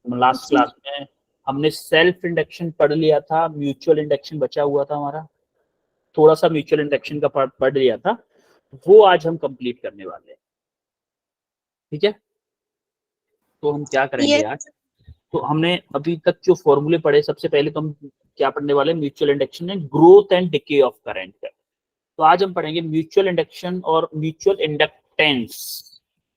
Last class में हमने self induction पढ़ लिया था, म्यूचुअल इंडक्शन बचा हुआ था हमारा, थोड़ा सा म्यूचुअल इंडक्शन का पढ़ लिया था, वो आज हम कंप्लीट करने वाले हैं। ठीक है, तो हम क्या करेंगे आज, तो हमने अभी तक जो फॉर्मूले पढ़े, सबसे पहले तो हम क्या पढ़ने वाले हैं, mutual induction and growth and decay of current. तो आज हम पढ़ेंगे म्यूचुअल इंडक्शन और mutual inductance,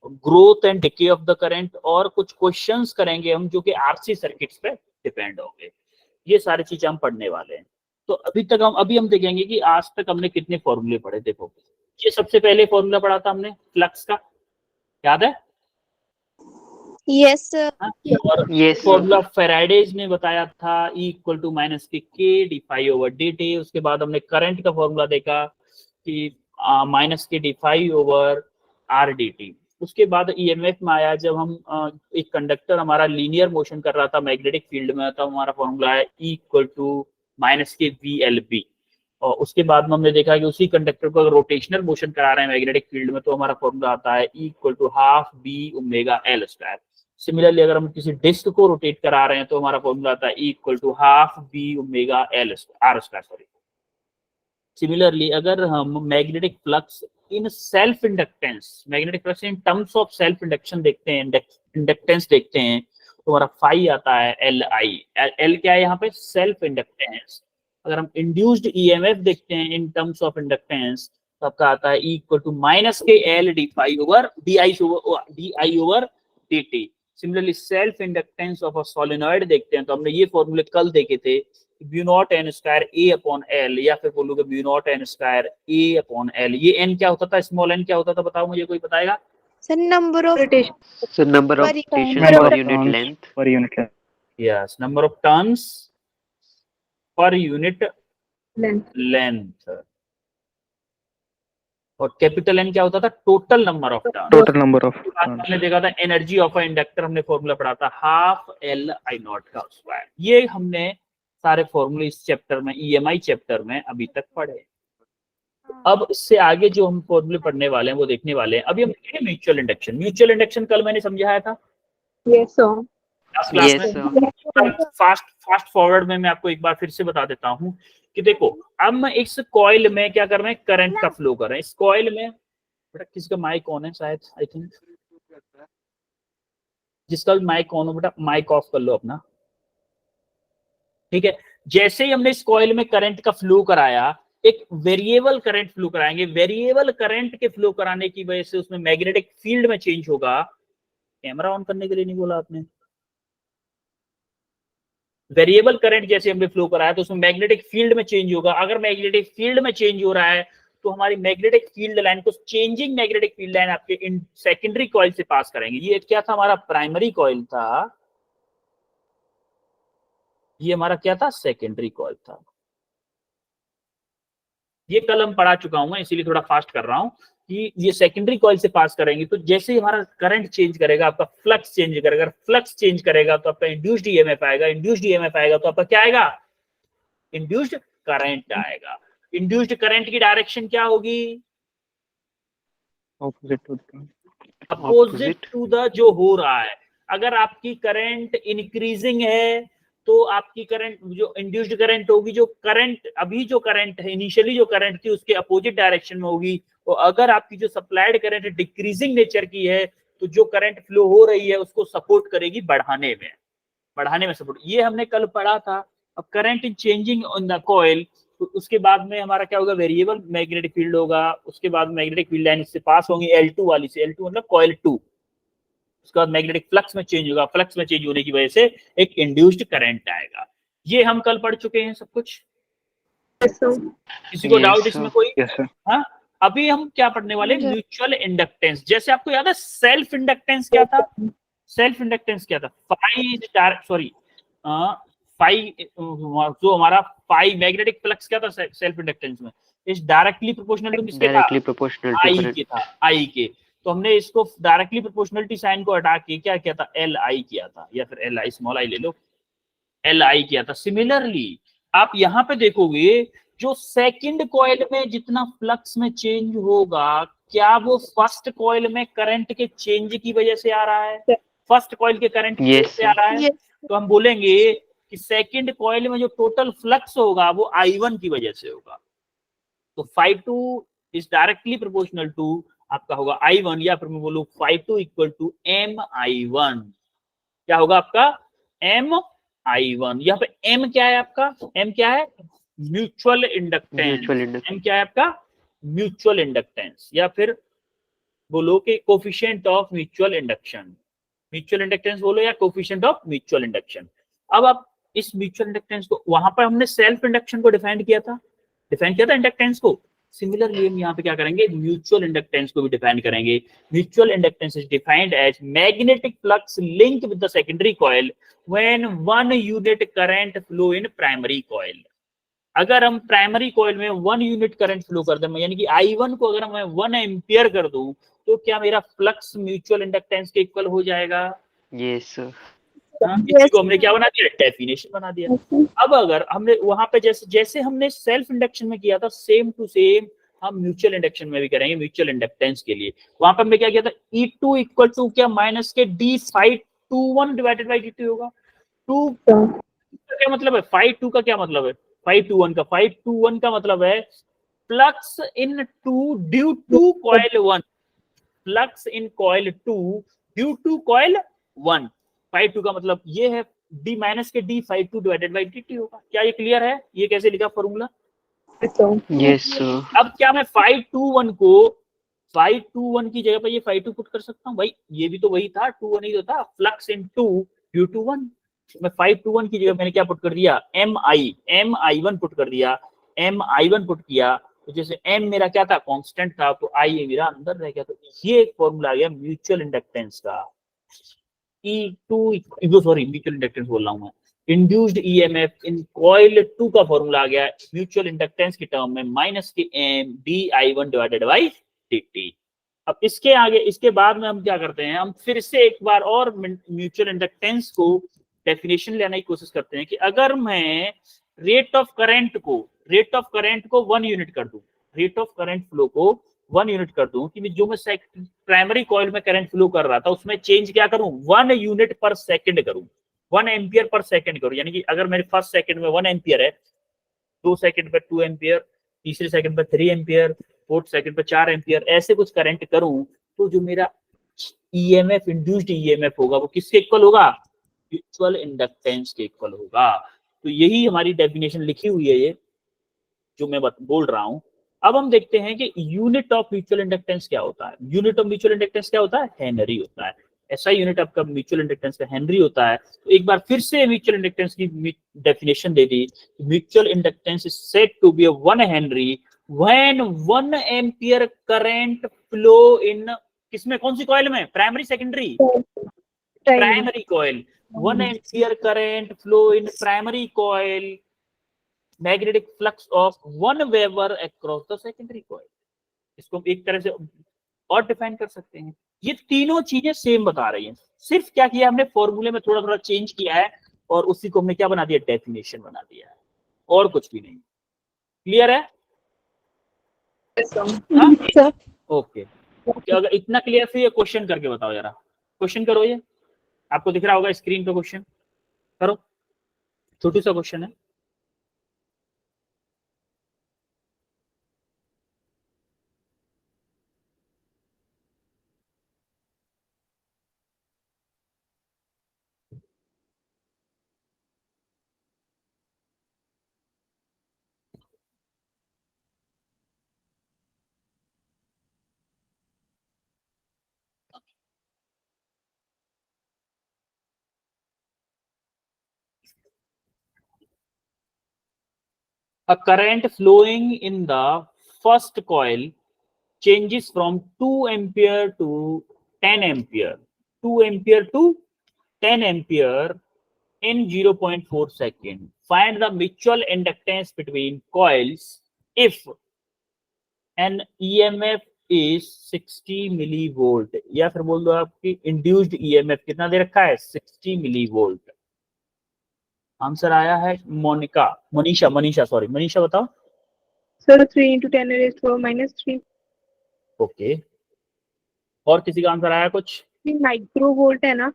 growth and decay of the current, और कुछ क्वेश्चंस करेंगे हम जो कि आरसी सर्किट्स पे डिपेंड होंगे। ये सारी चीजें हम पढ़ने वाले हैं। तो अभी हम देखेंगे कि आज तक हमने कितने फॉर्मूले पढ़े। देखो, ये सबसे पहले फॉर्मूला पढ़ा था हमने फ्लक्स का, याद है? Yes sir. और फॉर्मूला फेराडेज ने बताया था, E इक्वल टू माइनस के D phi over D T. उसके बाद हमने करंट का फॉर्मूला देखा कि माइनस के D phi over R D T. उसके बाद ईएमएफ में आया, जब हम एक कंडक्टर हमारा लीनियर मोशन कर रहा था मैग्नेटिक फील्ड में, तो हमारा फॉर्मूला है E इक्वल टू माइनस के वी एल बी। और उसके बाद में हमने देखा कि उसी कंडक्टर को अगर रोटेशनल मोशन करा रहे हैं मैग्नेटिक फील्ड में, तो हमारा फॉर्मूला आता है E equal to half B omega L square. Similarly अगर हम किसी डिस्क को रोटेट करा रहे हैं, तो हमारा फॉर्मूला आता है E equal to half B omega L R square, sorry. Similarly अगर हम magnetic flux in self inductance, magnetic flux in terms of self induction देखते हैं, इंडक्टेंस देखते हैं, तो हमारा फाई आता है एल आई। एल क्या है यहाँ पे? Self inductance. अगर हम इंड्यूस्ड ईएमएफ देखते हैं इन टर्म्स ऑफ इंडक्टेंस, तो आपका आता है E इक्वल टू माइनस के L D phi over D I over D T. Similarly self inductance of a solenoid देखते हैं, तो हमने ये फॉर्मूले कल देखे थे, mu naught N square A upon L, या फिर बोलोगे mu naught N square A upon L. ये एन क्या होता था, स्मॉल एन क्या होता था, बताओ मुझे, कोई बताएगा? Sir number of rotation per unit length. Yes, number of turns per unit length. और कैपिटल एन क्या होता था? Total number of turns. हमने देखा था एनर्जी ऑफ अ इंडक्टर, हमने फॉर्मूला पढ़ा था हाफ एल आई नॉट का स्क्वायर। ये हमने सारे फॉर्मूले इस चैप्टर में, ईएमआई चैप्टर में अभी तक पढ़े। अब इससे आगे जो हम फॉर्मूले पढ़ने वाले हैं वो देखने वाले हैं। अभी हम देखेंगे म्यूचुअल इंडक्शन। म्यूचुअल इंडक्शन कल मैंने समझाया था क्लास में। फास्ट फॉरवर्ड में मैं आपको एक बार फिर से बता देता हूँ कि देखो, अब मैं इस कॉइल में क्या कर रहे हैं, करंट का फ्लो कर रहे हैं। इस कॉइल में, बेटा किसका माइक ऑन है शायद, आई थिंक जिसका भी माइक ऑन हो बेटा माइक ऑफ कर लो अपना। ठीक है, जैसे ही हमने इस कॉइल में करंट का फ्लो कराया, एक वेरिएबल करंट फ्लो कराएंगे। वेरिएबल करंट के फ्लो कराने की वजह से उसमें मैग्नेटिक फील्ड में चेंज होगा। कैमरा ऑन करने के लिए नहीं बोला आपने। वेरिएबल करंट जैसे हमने फ्लो कराया, तो उसमें मैग्नेटिक फील्ड में चेंज होगा। अगर मैग्नेटिक फील्ड में चेंज हो रहा है, तो हमारी मैग्नेटिक फील्ड लाइन को, चेंजिंग मैग्नेटिक फील्ड लाइन आपके इन सेकेंडरी कॉइल से पास करेंगे। ये क्या था, हमारा प्राइमरी कॉइल था, ये हमारा क्या था, सेकेंडरी कॉइल था। ये कल हम पढ़ा चुका हूं, इसीलिए थोड़ा फास्ट कर रहा हूं कि ये सेकेंडरी कॉइल से पास करेंगे। तो जैसे ही हमारा करंट चेंज करेगा, आपका फ्लक्स चेंज करेगा। फ्लक्स चेंज करेगा तो आपका इंड्यूस्ड ईएमएफ आएगा। इंड्यूस्ड ईएमएफ आएगा तो आपका क्या आएगा, इंड्यूस्ड करंट आएगा। इंड्यूस्ड करंट की डायरेक्शन क्या होगी, अपोजिट टू द जो हो रहा है। अगर आपकी करंट इंक्रीजिंग है, तो आपकी करंट जो इंड्यूस्ड करंट होगी, जो करंट अभी जो करंट है, इनिशियली जो करंट थी, उसके अपोजिट डायरेक्शन में होगी। और अगर आपकी जो सप्लाइड करंट डिक्रीजिंग नेचर की है, तो जो करंट फ्लो हो रही है उसको सपोर्ट करेगी बढ़ाने में सपोर्ट। ये हमने कल पढ़ा था। अब current in changing on the coil, तो उसके बाद में हमारा क्या होगा, वेरिएबल मैग्नेटिक फील्ड होगा। उसके बाद मैग्नेटिक फील्ड लाइन इससे पास होंगी L2 वाली से, L2 मतलब कॉइल 2। उसके बाद मैग्नेटिक फ्लक्स में चेंज होगा। फ्लक्स में चेंज होने की वजह से एक इंड्यूस्ड करंट आएगा। ये हम कल पढ़ चुके हैं सब कुछ। किसी को डाउट इसमें कोई? हाँ, अभी हम क्या पढ़ने वाले, म्यूचुअल इंडक्टेंस। जैसे आपको याद है सेल्फ इंडक्टेंस क्या था, सेल्फ इंडक्टेंस क्या था, फाई जो हमारा फाई मैग्नेटिक फ्लक्स क्या था सेल्फ इंडक्टेंस में, इज डायरेक्टली प्रोपोर्शनल टू किसके था, आई के था, आई के। तो हमने इसको डायरेक्टली प्रोपोर्शनलिटी साइन को हटा के क्या किया था, एल आई किया था, या फिर एल आई स्मॉल आई ले लो, एल आई किया था। सिमिलरली आप यहाँ पे देखोगे, जो सेकंड कॉइल में जितना फ्लक्स में चेंज होगा, क्या वो फर्स्ट कॉइल में करंट के चेंज की वजह से आ रहा है? फर्स्ट कॉइल के करंट Yes, से आ रहा है, Yes. तो हम बोलेंगे कि सेकंड कॉइल में जो टोटल फ्लक्स होगा वो I1 की वजह से होगा। तो phi2 is directly proportional to आपका होगा I1, या फिर मैं बोलूं phi2 इक्वल टू MI1। क्या होगा आपका MI1। यहाँ पे M क्या है आपका, M क्या है, mutual inductance. mutual inductance. M क्या है आपका, म्यूचुअल इंडक्टेंस, या फिर बोलो कि coefficient of mutual induction. Mutual inductance बोलो या कोफिशिएंट ऑफ म्यूचुअल इंडक्शन। अब आप इस म्यूचुअल इंडक्टेंस को, वहां पर हमने सेल्फ इंडक्शन को डिफाइन किया था इंडक्टेंस को। सिमिलरली हम यहाँ पे क्या करेंगे, म्यूचुअल इंडक्टेंस को भी डिफाइन करेंगे। Mutual inductance is defined as magnetic flux link with the secondary coil when 1 unit current flow in primary coil. अगर हम प्राइमरी कॉइल में 1 यूनिट करंट फ्लो कर दें, यानी कि I1 को अगर मैं 1 एम्पियर कर दूं, तो क्या मेरा फ्लक्स म्यूचुअल इंडक्टेंस के इक्वल हो जाएगा? Yes, sir. इसी को हमने क्या बना दिया, डेफिनेशन बना दिया। अब अगर हमने वहां पे जैसे हमने सेल्फ इंडक्शन में किया था, सेम टू सेम हम म्यूचुअल इंडक्शन में भी करेंगे म्यूचुअल इंडक्टेंस के लिए। वहां पर हमने क्या किया था, E2 इक्वल टू क्या माइनस के d∅21 डिवाइडेड बाई dt होगा। 2 का क्या मतलब है, phi2 का क्या मतलब है, phi21 का मतलब है flux in 2 due to coil 1, flux in coil 2 due to coil 1। phi2 का मतलब ये है d माइनस के d∅2 डिवाइडेड बाई dt होगा। क्या ये क्लियर है, ये कैसे लिखा फॉर्मूला? Yes, sir. अब क्या मैं phi21 को phi21 की जगह पर ये phi2 पुट कर सकता हूँ? भाई ये भी तो वही था, 2 1 ही तो था, फ्लक्स इन 2 ड्यू टू 1। मैं phi21 की जगह मैंने क्या पुट कर दिया, mi1 पुट कर दिया, mi1 पुट किया, तो जैसे m मेरा क्या था, कांस्टेंट था, तो i मेरा अंदर रह गया। तो ये एक फॉर्मूला आ गया म्यूचुअल इंडक्टेंस का। म्यूचुअल इंडक्टेंस बोल रहा हूं मैं, इंड्यूस्ड ईएमएफ इन कॉइल 2 का फॉर्मूला आ गया म्यूचुअल इंडक्टेंस की टर्म में माइनस के m di1 divided by dt। अब इसके आगे, इसके बाद में हम क्या करते हैं, हम फिर से एक बार और म्यूचुअल इंडक्टेंस को डेफिनेशन लेने की कोशिश करते हैं कि अगर मैं रेट ऑफ करंट को 1 यूनिट कर दूं, रेट ऑफ करंट फ्लो को 1 यूनिट कर दूं, कि जो मैं प्राइमरी कॉइल में करंट फ्लो कर रहा था उसमें चेंज क्या करूं, 1 यूनिट पर सेकंड करूं, 1 एम्पियर पर सेकंड करूं। यानी कि अगर मेरे फर्स्ट सेकंड में 1 एम्पियर है, 2 सेकंड पर 2 एम्पियर, तीसरे सेकंड पर 3 एम्पियर, फोर्थ सेकंड पर 4 एम्पियर, ऐसे कुछ करंट करूं, तो जो मेरा ईएमएफ, इंड्यूस्ड ईएमएफ होगा, वो किसके इक्वल होगा, म्यूचुअल इंडक्टेंस के इक्वल होगा। तो यही हमारी डेफिनेशन लिखी हुई है, ये जो मैं बोल रहा हूं। अब हम देखते हैं कि यूनिट ऑफ म्यूचुअल इंडक्टेंस क्या होता है। यूनिट ऑफ म्यूचुअल इंडक्टेंस क्या होता है, हेनरी होता है। ऐसा यूनिट आपका म्यूचुअल इंडक्टेंस का हेनरी होता है। तो एक बार फिर से म्यूचुअल इंडक्टेंस की डेफिनेशन दे दी, mutual inductance is said to be 1 henry when 1 ampere current flow in, किसमें, कौन सी कॉइल में, primary secondary, primary coil, 1 ampere current flow in primary coil, magnetic flux of 1 weber across the secondary coil. इसको हम एक तरह से और डिफाइन कर सकते हैं। ये तीनों चीजें सेम बता रही हैं, सिर्फ क्या किया हमने, फॉर्मूले में थोड़ा थोड़ा चेंज किया है और उसी को हमने क्या बना दिया, डेफिनेशन बना दिया है, और कुछ भी नहीं। क्लियर है? ओके। अगर इतना क्लियर फिर ये क्वेश्चन करके बताओ जरा, क्वेश्चन करो, ये आपको दिख रहा होगा स्क्रीन पे, क्वेश्चन करो, छोटू सा क्वेश्चन है। A current flowing in the first coil changes from 2 ampere to 10 ampere, 2 ampere to 10 ampere in 0.4 second. Find the mutual inductance between coils if an EMF is 60 millivolt, या फिर बोल दो आपकी induced EMF कितना दे रखा है, 60 millivolt। Answer आया है मनीषा बताओ। Sir 3 into 10 raised to minus 3। Okay, और किसी का आंसर आया कुछ? माइक्रो वोल्ट है ना?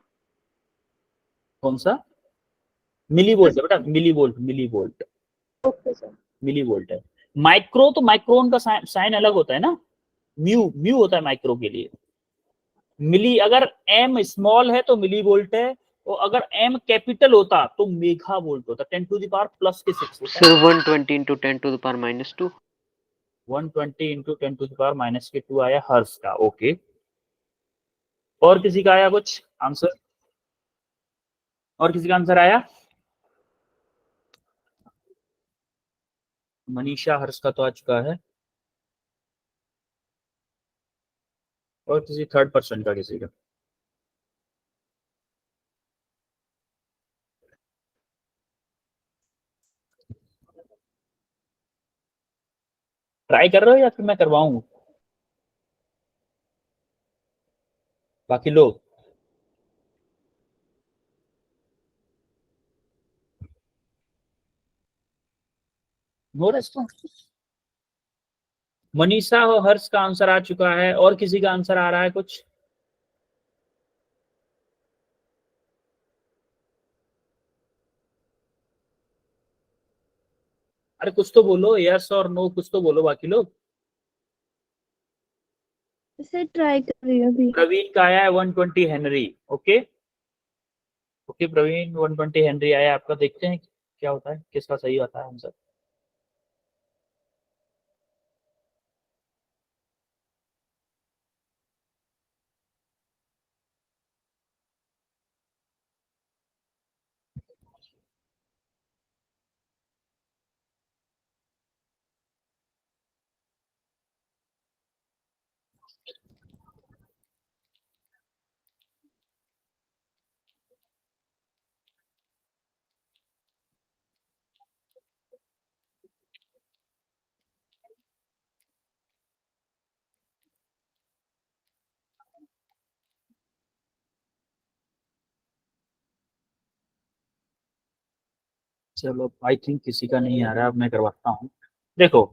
कौन सा? मिली वोल्ट है बेटा, milli volt, milli volt, okay sir. Milli volt है। माइक्रो तो माइक्रोन का साइन अलग होता है ना, म्यू म्यू होता है माइक्रो के लिए। मिली, अगर एम स्मॉल है तो मिली वोल्ट है, और अगर एम कैपिटल होता तो मेगा वोल्ट होता, 10 टू द पावर प्लस के 6 होता sir 120 into 10 to the power minus 2। 120 into 10 to the power minus के 2 आया हर्ट्ज का। ओके, और किसी का आया कुछ आंसर? और किसी का आंसर आया? मनीषा हर्ष का तो आ चुका है, और किसी थर्ड पर्सन का, किसी का? ट्राई कर रहे हो या फिर मैं करवाऊं बाकी लोग? No response. मनीषा और हर्ष का आंसर आ चुका है, और किसी का आंसर आ रहा है कुछ? अरे कुछ तो बोलो, यस और नो, कुछ तो बोलो बाकी लोग। सर ट्राई कर रही हूँ अभी। प्रवीण का आया है 120 henry. Okay okay Praveen, 120 henry आया आपका। देखते हैं क्या होता है, किसका सही आता है आंसर। चलो, आई थिंक किसी का नहीं आ रहा, अब मैं करवाता हूँ। देखो,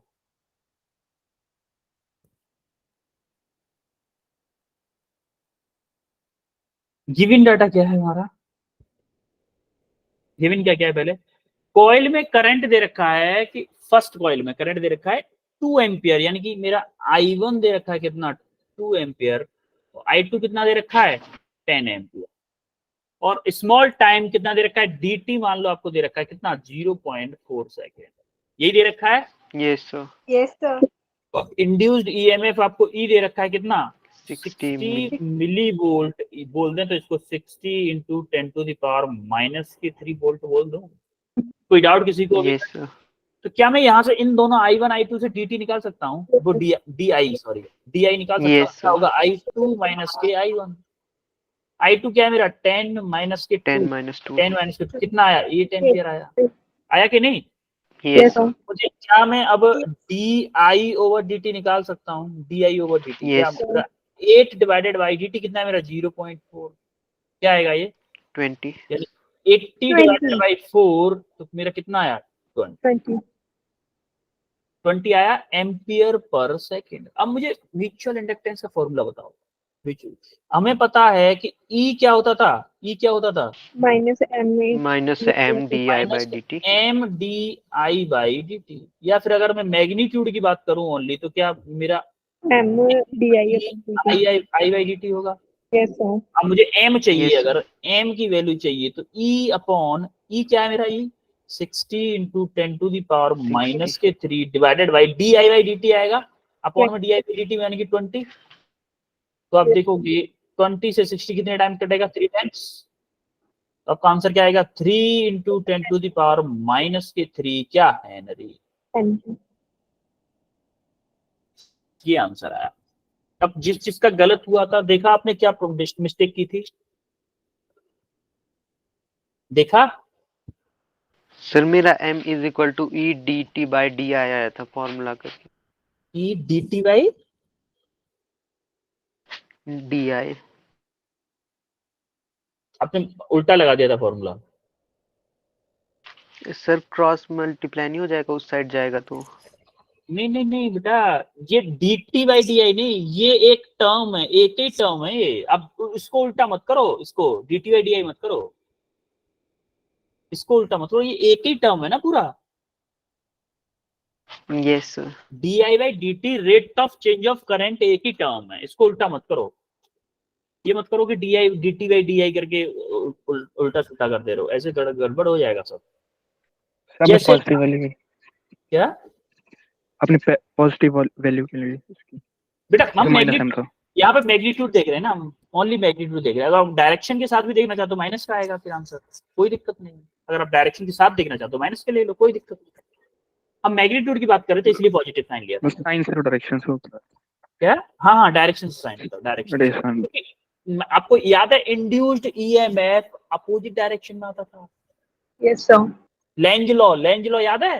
गिवन डाटा क्या है हमारा? गिवन क्या क्या है पहले? कॉइल में करंट दे रखा है कि फर्स्ट कॉइल में करंट दे रखा है 2 एम्पियर, यानी कि मेरा I1 दे रखा है कितना, 2 एम्पियर, I2 कितना दे रखा है, 10 एम्पियर, और स्मॉल टाइम कितना दे रखा है, dt मान लो आपको दे रखा है कितना, 0.4 सेकेंड, यही दे रखा है। Yes sir. Yes sir. Induced EMF आपको ई दे रखा है कितना, 60 मिली वोल्ट बोल दें तो इसको 60 into 10 to the power minus के 3 वोल्ट बोल दो। कोई डाउट किसी को अभी? Yes sir. तो क्या मैं यहाँ से इन दोनों I1 I2 से dt निकाल सकता हूँ, वो di सॉरी di निकाल सकता हूँ। Yes, क्या sir. होगा, I2 माइनस के I1। I2 क्या है मेरा, 10 माइनस के 10 2, minus 2। 10 माइनस के 2 कितना आया, 8 एम्पियर आया। आया कि नहीं? Yes sir। मुझे क्या, मैं अब di ओवर dt निकाल सकता हूँ, di ओवर dt क्या Yes। मेरा, 8 डिवाइडेड बाई dt कितना है मेरा, 0.4, क्या आएगा ये, 20। यानी 80 डिवाइडेड बाई 4, तो मेरा कितना आया, 20 आया एम्पियर पर सेकेंड। अब मुझे म्यूचुअल इंडक्टेंस का फॉर्मूला बताओ। हमें पता है कि E क्या होता था, E क्या होता था, minus M Minus M di by dt। M D I by D T, या फिर अगर मैं मैग्नीट्यूड की बात करूं ओनली, तो क्या मेरा M D I I I by D T होगा। Yes sir. अब मुझे m चाहिए, Yes, sir। अगर m की वैल्यू चाहिए तो E अपॉन E क्या है मेरा, E 60 into 10 to the power 60। Minus के 3 divided by D I by D T आएगा, अपॉन में D I by D T यानी कि 20। तो आप देखोगे 20 से 60 कितने टाइम कटेगा, 3 टाइम्स। तो आपका आंसर क्या आएगा, 3 into 10 to the power minus के 3 क्या है हेनरी, ये आंसर आया। अब जिस चीज का गलत हुआ था, देखा आपने क्या मिस्टेक की थी, देखा? सर मेरा m is equal to e dt by di आया था फॉर्मूला करके। E D T by di। आपने उल्टा लगा दिया था फॉर्मूला। सर क्रॉस मल्टीप्लाई नहीं हो जाएगा, उस साइड जाएगा तो। नहीं नहीं नहीं बेटा, ये डी टी बाई डी आई नहीं, ये एक टर्म है, एक ही टर्म है ये। अब इसको उल्टा मत करो, इसको डी टी बाई डी आई मत करो। इसको उल्टा मत करो, ये एक ही टर्म है ना पूरा। Yes sir. DI by DT rate of change of current एक ही टर्म है, इसको उल्टा मत करो। ये मत करो कि DI DT बाई DI करके उल्टा सुल्टा कर दे रहे हो, ऐसे गड़बड़ हो जाएगा सब। जैसे पॉजिटिव वैल्यू क्या अपने पॉजिटिव वैल्यू के लिए इसकी बेटा, हम माइनस एम था। यहाँ पे मैग्नीट्यूड देख रहे हैं ना, हम ओनली मैग्नीट्यूड देख रहे हैं। अगर आप डायरेक्शन के साथ भी देखना चाहते हो माइनस का आएगा फिर आंसर, कोई दिक्कत नहीं है। अगर आप डायरेक्शन के साथ देखना चाहते हो माइनस के ले लो, कोई दिक्कत नहीं। हम मैग्नीट्यूड की बात कर रहे थे इसलिए पॉजिटिव साइन लिया था। साइन से डायरेक्शन से होता है क्या? हाँ डायरेक्शन से साइन होता है, डायरेक्शन। आपको याद है इंड्यूस्ड ईएमएफ अपोजिट डायरेक्शन में आता था। Yes sir. लेंज लॉ याद है?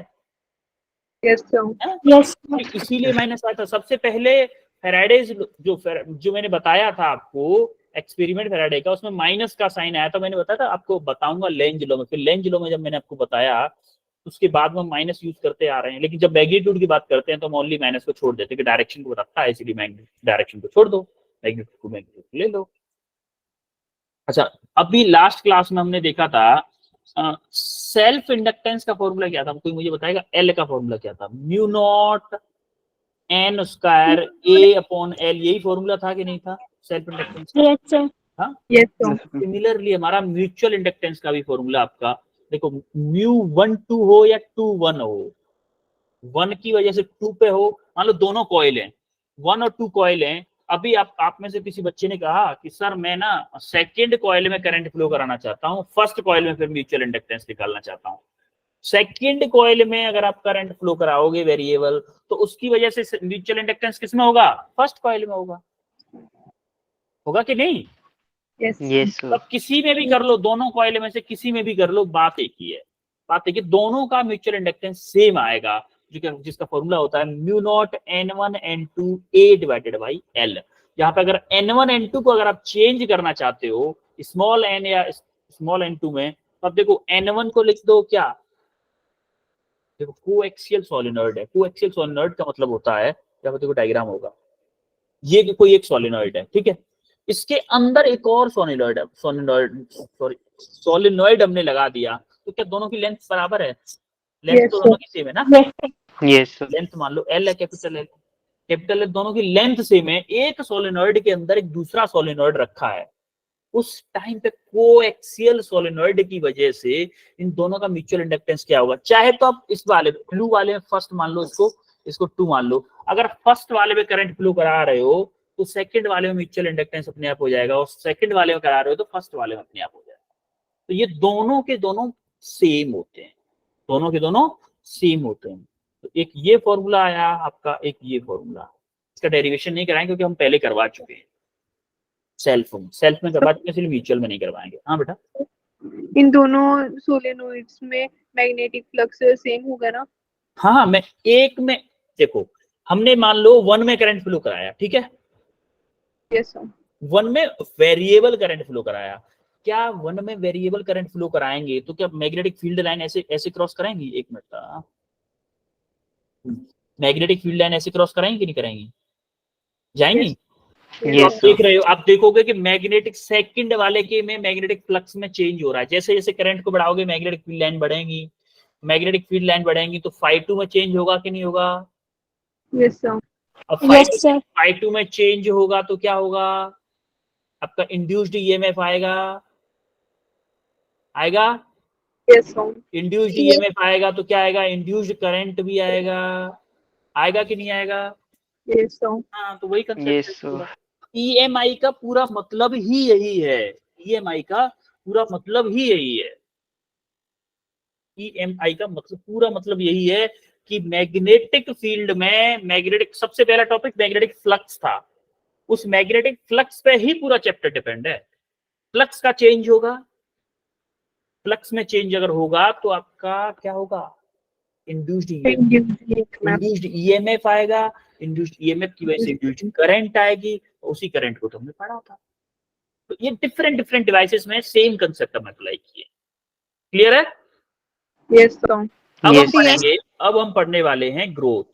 Yes sir. यस। इसीलिए माइनस आया था सबसे पहले। फैराडेज जो मैंने बताया था आपको एक्सपेरिमेंट फैराडे का, उसमें माइनस का साइन आया था। मैंने बताया था आपको बताऊंगा लेंज लॉ में, फिर लेंज लॉ में जब मैंने आपको बताया उसके बाद में माइनस यूज करते आ रहे हैं। लेकिन जब मैग्नीट्यूड की बात करते हैं तो हम ओनली माइनस को छोड़ देते हैं कि डायरेक्शन को बताता है, इसीलिए डायरेक्शन को छोड़ दो, मैग्नीट्यूड को ले लो। अच्छा, अभी लास्ट क्लास में हमने देखा था सेल्फ इंडक्टेंस का फॉर्मूला क्या था, कोई मुझे बताएगा? एल का फॉर्मूला क्या था? Mu naught N square A upon L, यही फॉर्मूला था कि नहीं था सेल्फ इंडक्टेंस का? Yes sir. हाँ यस सर। सिमिलरली हमारा म्यूचुअल इंडक्टेंस का भी फॉर्मूला आपका देखो, म्यू 1 2 हो या 2 1 हो, 1 की वजह से 2 पे हो, मान लो दोनों कॉइल हैं, 1 और 2 कॉइल हैं। अभी आप में से किसी बच्चे ने कहा कि सर मैं ना सेकंड कॉइल में करंट फ्लो कराना चाहता हूँ, फर्स्ट कॉइल में फिर म्यूचुअल इंडक्टेंस निकालना चाहता हूँ। सेकंड कॉइल में अगर आप करंट फ्लो कराओगे वेरिएबल, तो उसकी वजह से म्यूचुअल इंडक्टेंस किसमें होगा? फर्स्ट कॉइल में होगा कि नहीं? Yes sir. अब किसी में भी कर लो, दोनों कॉइल में से किसी में भी कर लो, बात एक ही है। बात है कि दोनों का म्यूचुअल इंडक्टेंस सेम आएगा, जिसका फॉर्मूला होता है mu naught N1 N2 A divided by L। यहाँ पे अगर N1 N2 को अगर आप चेंज करना चाहते हो स्मॉल n या स्मॉल n2 में, तो आप देखो N1 को लिख दो क्या? देखो कोएक्सियल सोलेनॉइड है। कोएक्सियल सोलेनॉइड का मतलब होता है, यहाँ पे देखो डायग्राम होगा, ये कोई एक सोलेनॉइड है, ठीक है, इसके अंदर एक और सोलेनॉइड हमने लगा दिया, तो क्या दोनों की लेंथ बराबर है? लेंथ तो दोनों की सेम है ना? Yes sir. लेंथ मान लो L है, कैपिटल L, दोनों की लेंथ सेम है। एक सोलेनॉइड के अंदर एक दूसरा सोलेनॉइड रखा है, उस टाइम पे कोएक्सियल सोलेनॉइड की वजह से इन दोनों का म्यूचुअल इंडक्टेंस क्या होगा? चाहे तो आप इस वाले ब्लू वाले में फर्स्ट मान लो, इसको 2 मान लो। अगर फर्स्ट वाले में करंट फ्लो करा रहे हो तो सेकंड वाले में म्यूचुअल इंडक्टेंस अपने आप हो जाएगा, और सेकंड वाले में करा रहे हो तो फर्स्ट वाले में अपने आप हो जाएगा। तो ये दोनों के दोनों सेम होते हैं, दोनों के दोनों सेम होते हैं। तो एक ये फॉर्मूला आया आपका, एक ये फॉर्मूला। इसका डेरिवेशन नहीं कराएंगे क्योंकि हम पहले करवा चुके हैं, सेल्फ में करवा चुके हैं, इसलिए म्यूचुअल में नहीं करवाएंगे। हाँ बेटा, इन दोनों सोलेनोइड्स में मैग्नेटिक फ्लक्स सेम होगा ना? हाँ मैं एक में देखो, हमने मान लो 1 में करंट फ्लो कराया, ठीक है, यस सर। 1 में वेरिएबल करंट फ्लो कराया। क्या 1 में वेरिएबल करंट फ्लो कराएंगे तो क्या मैग्नेटिक फील्ड लाइन ऐसे क्रॉस कराएंगी? एक मिनट का, मैग्नेटिक फील्ड लाइन ऐसे क्रॉस कराएंगी कि नहीं कराएंगी? जाएंगी? तो आप देख रहे हो, आप देखोगे कि मैग्नेटिक सेकंड वाले के में मैग्नेटिक फ्लक्स में चेंज हो रहा है। जैसे जैसे करंट को बढ़ाओगे मैग्नेटिक फील्ड लाइन बढ़ेंगी, मैग्नेटिक फील्ड लाइन बढ़ेंगी तो phi2 में चेंज होगा कि नहीं होगा? Yes sir. अब phi2 में चेंज होगा तो क्या होगा? आपका इंड्यूस्ड ईएमएफ आएगा। Yes sir. इंड्यूस्ड ईएमएफ आएगा तो क्या आएगा? इंड्यूस्ड करंट भी आएगा कि नहीं आएगा? Yes sir. हाँ, तो वही कंसेप्ट है। ईएमआई का पूरा मतलब ही यही है, ईएमआई का पूरा मतलब ही यही है, ईएमआई का मतलब पूरा मतलब यही है कि मैग्नेटिक फील्ड में मैग्नेटिक, सबसे पहला टॉपिक मैग्नेटिक फ्लक्स था, उस मैग्नेटिक फ्लक्स पे ही पूरा चैप्टर डिपेंड है। फ्लक्स का चेंज होगा, फ्लक्स में चेंज अगर होगा तो आपका क्या होगा? इंड्यूस्ड ईएमएफ आएगा, इंड्यूस्ड ईएमएफ की वजह से इंड्यूस्ड करंट आएगी, उसी करंट को तो हमने पढ़ा था। तो ये डिफरेंट डिवाइसेस में सेम कंसेप्ट हम अप्लाई किए। क्लियर है? Yes sir. अब हम पढ़ने वाले हैं ग्रोथ,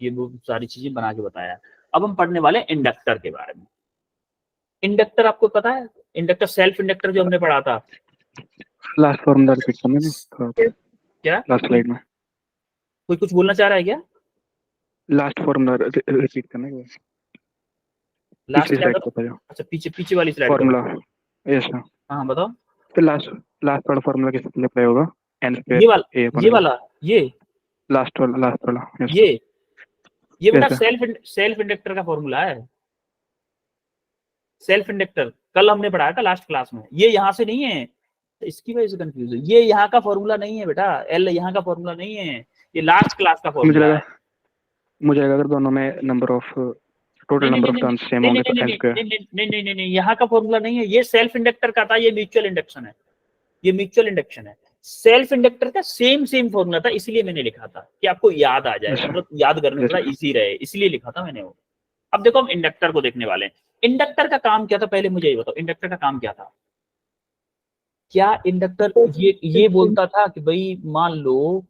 ये वो सारी चीजें बना के बताया। अब हम पढ़ने वाले इंडक्टर के बारे में। इंडक्टर आपको पता है, इंडक्टर सेल्फ इंडक्टर जो हमने पढ़ा था, लास्ट फॉर्मूला रिपीट करना ना थोड़ा, क्या लास्ट स्लाइड में कोई कुछ बोलना चाह रहा है क्या? लास्ट फॉर्मूला रिपीट करना है, लास्ट पिछली क्या स्लाइड करो? पे जाओ, अच्छा पीछे पीछे वाली स्लाइड करो। फॉर्मूला। Yes sir. हाँ बताओ। तो लास्ट लास्ट वाला फॉर्मूला किस लिए अप्लाई होगा? एन ये स्क्वायर वाला ए अपॉन ये एल। वाला ये लास्ट वाला यस ये बेटा Yes, sir. सेल्फ इंडक्टर का फॉर्मूला है। सेल्फ इंडक्टर कल हमने पढ़ाया था लास्ट क्लास में, ये यहाँ से नहीं है, तो इसकी वजह से कंफ्यूज है। ये यहाँ का फॉर्मूला नहीं है बेटा, एल यहाँ का फॉर्मूला नहीं है, ये लास्ट क्लास का मुझे फॉर्मूला लगा है। अगर दोनों में नंबर ऑफ टोटल नहीं नहीं नंबर नहीं ऑफ टर्म्स सेम नहीं होंगे नहीं तो नहीं एन स्क्वायर। नहीं नहीं नहीं नहीं, यहाँ का फॉर्मूला नहीं है, ये सेल्फ इंडक्टर का था, ये म्यूचुअल इंडक्शन है, ये म्यूचुअल इंडक्शन है। सेल्फ इंडक्टर का सेम फॉर्मूला था, इसलिए मैंने लिखा था कि आपको याद आ जाए, Yes, sir. मतलब याद करने में Yes, थोड़ा sir. इजी रहे, इसलिए लिखा था मैंने वो। अब देखो हम इंडक्टर को देखने वाले हैं। इंडक्टर का काम क्या था, पहले मुझे ये बताओ, इंडक्टर का काम क्या था? क्या इंडक्टर ये बोलता था कि भाई मान लो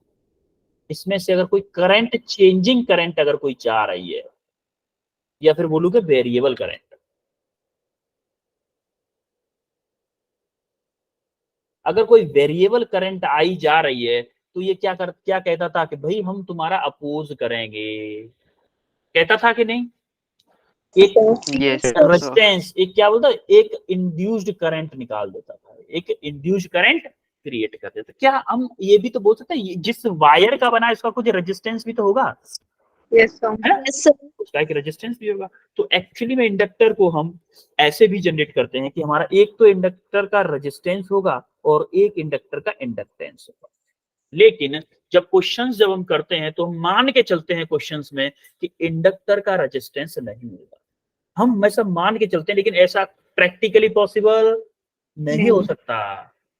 इसमें से अगर कोई करंट, चेंजिंग करंट अगर कोई चाह रही है, या फिर बोलूं कि वेरिएबल करंट, अगर कोई वेरिएबल करंट आई जा रही है तो ये क्या कहता था कि भाई हम तुम्हारा अपोज करेंगे, कहता था कि नहीं? एक यस रेजिस्टेंस, एक क्या बोलता, एक इंड्यूस्ड करंट निकाल देता था, एक इंड्यूस्ड करंट क्रिएट कर देता। क्या हम ये भी तो बोल सकते हैं जिस वायर का बना है इसका कुछ रेजिस्टेंस भी तो होगा, Yes, sir. है ना? उसका एक रेजिस्टेंस भी होगा। तो एक्चुअली में इंडक्टर को हम ऐसे भी जनरेट करते हैं कि हमारा एक तो इंडक्टर का रेजिस्टेंस होगा और एक इंडक्टर का इंडक्टेंस होगा। लेकिन जब हम करते हैं तो हम मान के चलते हैं क्वेश्चंस में कि इंडक्टर का रेजिस्टेंस नहीं होगा, हम ऐसा मान के चलते हैं, लेकिन ऐसा प्रैक्टिकली पॉसिबल नहीं हो सकता,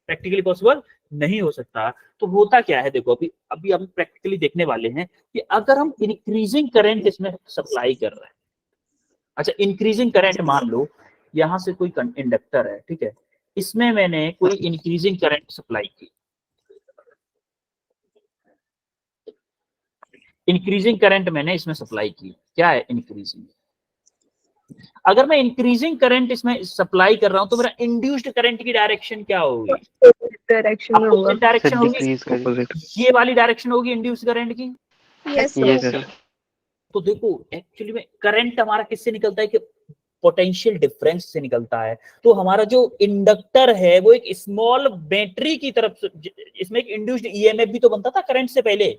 प्रैक्टिकली पॉसिबल नहीं हो सकता। तो होता क्या है, देखो अभी हम प्रैक्टिकली देखने वाले हैं कि अगर हम इंक्रीजिंग करंट इसमें सप्लाई कर रहे हैं, अच्छा इंक्रीजिंग करंट मान लो यहां से कोई इंडक्टर है, ठीक है, इसमें मैंने कोई इंक्रीजिंग करंट सप्लाई की, इंक्रीजिंग करंट मैंने इसमें सप्लाई की, क्या है इंक्रीजिंग। अगर मैं इंक्रीजिंग करंट इसमें सप्लाई कर रहा हूं तो मेरा इंड्यूस्ड करंट की डायरेक्शन क्या होगी? डायरेक्शन में होगा। अपोजिट डायरेक्शन होगी, डिक्रीज कर अपोजिट। ये वाली डायरेक्शन होगी इंड्यूस्ड करंट की। Yes, yes sir. सर तो देखो एक्चुअली में करंट हमारा किससे निकलता है कि पोटेंशियल डिफरेंस से निकलता है। तो हमारा जो इंडक्टर है वो एक स्मॉल बैटरी की तरफ से, इसमें एक इंड्यूस्ड ईएमएफ भी तो बनता था करंट से पहले,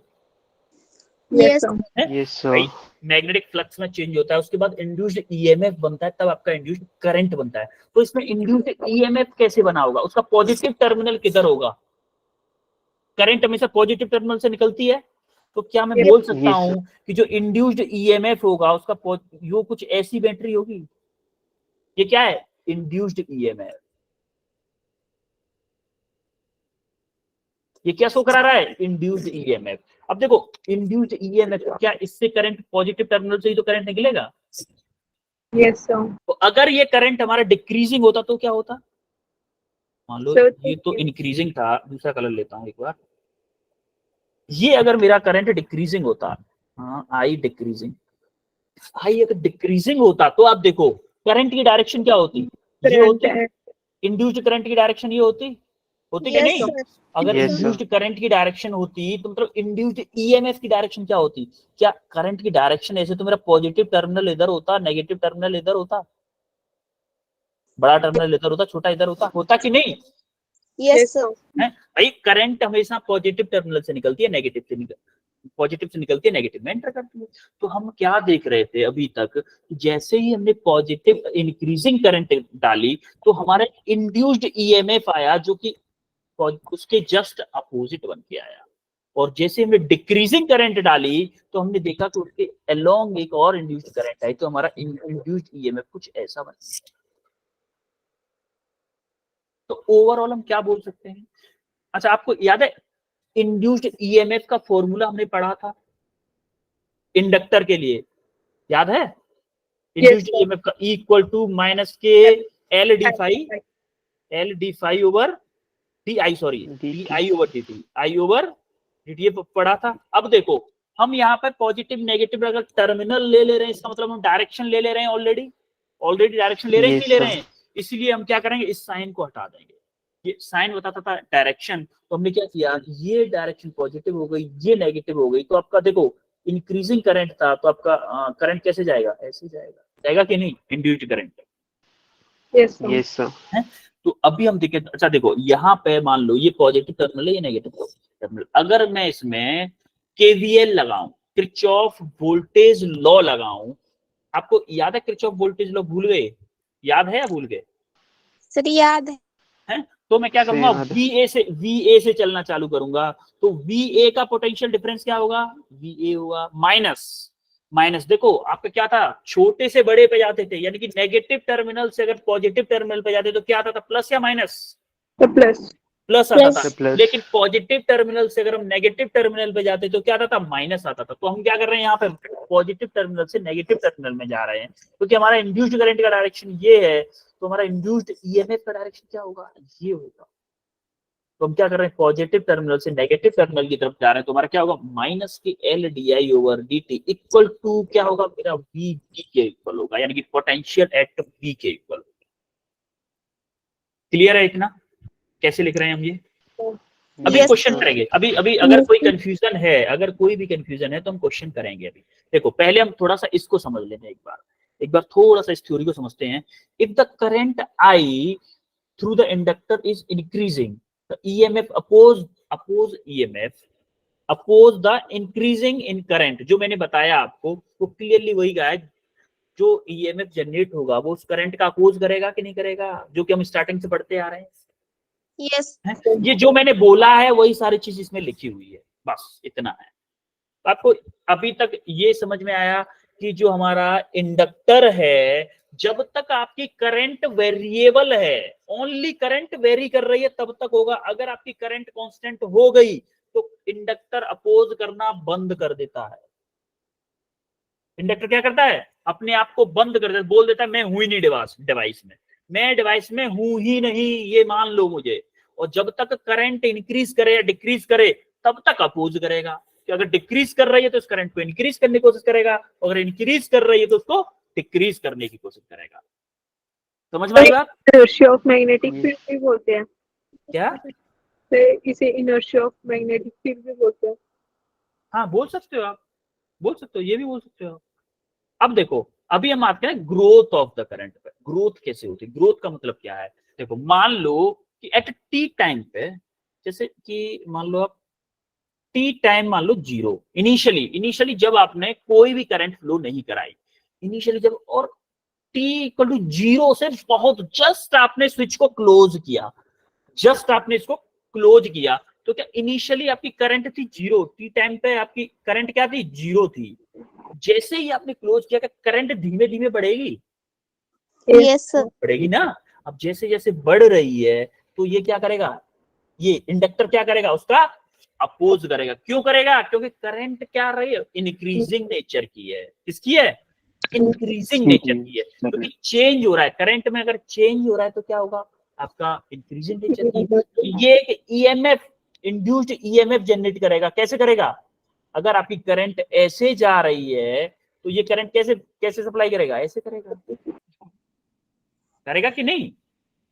Yes, sir. यस सर भाई मैग्नेटिक फ्लक्स में चेंज होता है, उसके बाद इंड्यूस्ड ईएमएफ बनता है, तब आपका इंड्यूस्ड करंट बनता है। तो इसमें इंड्यूस्ड ईएमएफ कैसे बना होगा, उसका पॉजिटिव टर्मिनल किधर होगा? करंट हमेशा पॉजिटिव टर्मिनल से निकलती है, तो क्या मैं बोल सकता Yes, हूं कि जो इंड्यूस्ड ईएमएफ होगा उसका यो कुछ ऐसी बैटरी होगी, ये क्या है इंड्यूस्ड ईएमएफ। ये क्या शो करा रहा है इंड्यूस्ड ईएमएफ। अब देखो इंड्यूस्ड ईएमएफ, क्या इससे करंट पॉजिटिव टर्मिनल से ही तो करंट निकलेगा। Yes, sir. तो अगर ये करंट हमारा डिक्रीजिंग होता तो क्या होता, मान लो Sir, ये तो इंक्रीजिंग था, दूसरा कलर लेता हूं एक बार, ये अगर मेरा करंट डिक्रीजिंग होता, हाँ आई डिक्रीजिंग, आई अगर डिक्रीजिंग होता तो आप देखो करंट की डायरेक्शन क्या होती, ये होती इंड्यूस्ड करंट की डायरेक्शन, ये होती कि नहीं? अगर Yes, इंड्यूस्ड करंट की डायरेक्शन होती तो मतलब इंड्यूस्ड ईएमएफ की डायरेक्शन क्या होती? क्या करंट की डायरेक्शन ऐसे तो मेरा पॉजिटिव टर्मिनल इधर होता, नेगेटिव टर्मिनल इधर होता, बड़ा टर्मिनल इधर होता, छोटा इधर होता कि नहीं? Yes, sir. है भाई, करंट हमेशा पॉजिटिव टर्मिनल से निकलती है, नेगेटिव से पॉजिटिव से निकलती है, नेगेटिव में एंटर करती है। तो हम क्या देख रहे थे अभी तक, जैसे ही हमने पॉजिटिव इंक्रीजिंग करंट डाली तो हमारा इंड्यूस्ड ईएमएफ आया जो कि उसके जस्ट अपोजिट बन के आया, और जैसे हमने डिक्रीजिंग करंट डाली तो हमने देखा कि उसके अलोंग एक और इंड्यूस्ड करंट आई, तो हमारा इंड्यूस्ड ईएमएफ कुछ ऐसा बन गया। तो ओवरऑल हम क्या बोल सकते हैं? अच्छा आपको याद है इंड्यूस्ड ईएमएफ का फॉर्मूला हमने पढ़ा था इंडक्टर के लिए, याद है? इंड्यूस्ड ईएमएफ का इक्वल टू माइनस के L D phi over D I, sorry D I over D T, I over D T पढ़ा था। अब देखो हम यहाँ पर पॉजिटिव नेगेटिव अगर टर्मिनल ले ले रहे हैं, इसका मतलब हम डायरेक्शन ले ले रहे हैं, ऑलरेडी डायरेक्शन ले रहे हैं कि नहीं ले रहे हैं? इसलिए हम क्या करेंगे, इस साइन को हटा देंगे, ये साइन बताता था डायरेक्शन, तो हमने क्या किया, ये डायरेक्शन पॉजिटिव हो गई, ये नेगेटिव हो गई, तो आपका देखो इंक्रीजिंग करंट था, तो आपका करंट कैसे जाएगा, ऐसे जाएगा, जाएगा कि नहीं, induced current Yes, sir. Yes sir. है। तो अभी हम देखें, अच्छा देखो यहाँ पे मान लो ये पॉजिटिव टर्मिनल है, ये नेगेटिव टर्मिनल, अगर मैं इसमें केवीएल लगाऊं, किरचॉफ वोल्टेज लॉ लगाऊं, आपको याद है किरचॉफ वोल्टेज लॉ, भूल गए, याद है या भूल गए, सर याद है। तो मैं क्या सही करूंगा, याद है। VA से चलना चालू करूंगा, तो VA का पोटेंशियल डिफरेंस क्या होगा, VA होगा माइनस देखो आपका क्या था, छोटे से बड़े पे जाते थे, यानी कि नेगेटिव टर्मिनल से अगर पॉजिटिव टर्मिनल पे जाते तो क्या आता था, प्लस या माइनस, The plus. प्लस आता था, प्लस। लेकिन पॉजिटिव टर्मिनल से अगर हम नेगेटिव टर्मिनल पे जाते तो क्या आता था, माइनस आता था। तो हम क्या कर रहे हैं यहाँ पे, पॉजिटिव टर्मिनल से नेगेटिव टर्मिनल में जा रहे हैं, क्योंकि हमारा इंड्यूस्ड करंट का डायरेक्शन ये है, तो हमारा इंड्यूस्ड ईएमएफ का डायरेक्शन क्या होगा, ये होगा। तो हम क्या कर रहे हैं, पॉजिटिव टर्मिनल से नेगेटिव टर्मिनल की तरफ जा रहे हैं, तो हमारा क्या होगा, माइनस के L D I over D T equal to क्या होगा, मेरा वी बी के इक्वल होगा, यानी कि पोटेंशियल एट बी के इक्वल। क्लियर है इतना, कैसे लिख रहे हैं हम ये, अभी Yes, क्वेश्चन sir. करेंगे, अभी अगर कोई कंफ्यूजन है, अगर कोई भी कंफ्यूजन है तो हम क्वेश्चन करेंगे। अभी देखो पहले हम थोड़ा सा इसको समझ लेते हैं, एक बार थोड़ा सा इस थ्योरी को समझते हैं। If the current I through the inductor is increasing, the EMF oppose EMF oppose the increasing in current, जो मैंने बताया आपको वो क्लियरली वही कहा है, जो ईएमएफ जनरेट होगा वो उस करंट का अपोज करेगा कि नहीं करेगा, जो कि हम स्टार्टिंग से पढ़ते आ रहे हैं। Yes. ये जो मैंने बोला है वही सारी चीज इसमें लिखी हुई है, बस इतना है। आपको अभी तक ये समझ में आया कि जो हमारा इंडक्टर है, जब तक आपकी करंट वेरिएबल है, ओनली करंट वेरी कर रही है तब तक होगा, अगर आपकी करंट कांस्टेंट हो गई तो इंडक्टर अपोज करना बंद कर देता है। इंडक्टर क्या करता है, अपने आप को बंद कर देता है, बोल देता है मैं हूं ही नहीं डिवाइस में, मैं डिवाइस में हूं ही नहीं, ये मान लो मुझे। और जब तक करंट इंक्रीज करे या डिक्रीज करे तब तक अपोज करेगा, कि अगर डिक्रीज कर रही है तो उस करंट को इंक्रीज करने की कोशिश करेगा, अगर इंक्रीज कर रही है तो उसको डिक्रीज करने की कोशिश करेगा। समझ में आई बात, Inertia of magnetic field भी बोलते हैं, क्या, तो इसे inertia of magnetic field भी बोलते हैं। हाँ बोल सकते हो आप, बोल सकते हो, ये भी बोल सकते हो। अब देखो अभी हम आते हैं ग्रोथ ऑफ द करंट पे, ग्रोथ कैसे होती है, ग्रोथ का मतलब क्या है। देखो मान लो कि एट टी टाइम पे, जैसे कि मान लो आप टी टाइम मान लो 0, इनिशियली जब आपने कोई भी करंट फ्लो नहीं कराई, इनिशियली जब, और टी इक्वल टू 0 से बहुत जस्ट आपने स्विच को क्लोज किया, जस्ट आपने इसको क्लोज किया, तो क्या इनिशियली आपकी करंट थी 0, टी टाइम पे आपकी करंट क्या थी, 0 थी। जैसे ही आपने क्लोज किया, क्या करंट धीमे धीमे बढ़ेगी, Yes, sir. बढ़ेगी ना। अब जैसे जैसे बढ़ रही है तो ये क्या करेगा, ये इंडक्टर क्या करेगा, उसका अपोज करेगा। क्यों करेगा, क्योंकि करंट क्या रही है, इंक्रीजिंग नेचर की है, किसकी है, इंक्रीजिंग नेचर की है, क्योंकि चेंज हो रहा है करंट में, अगर चेंज हो रहा है तो क्या होगा, आपका इंक्रीजिंग नेचर की। ये एक ईएमएफ, इंड्यूस्ड ईएमएफ जनरेट करेगा। कैसे करेगा, अगर आपकी करंट ऐसे जा रही है तो ये करंट कैसे सप्लाई करेगा, ऐसे करेगा कि नहीं।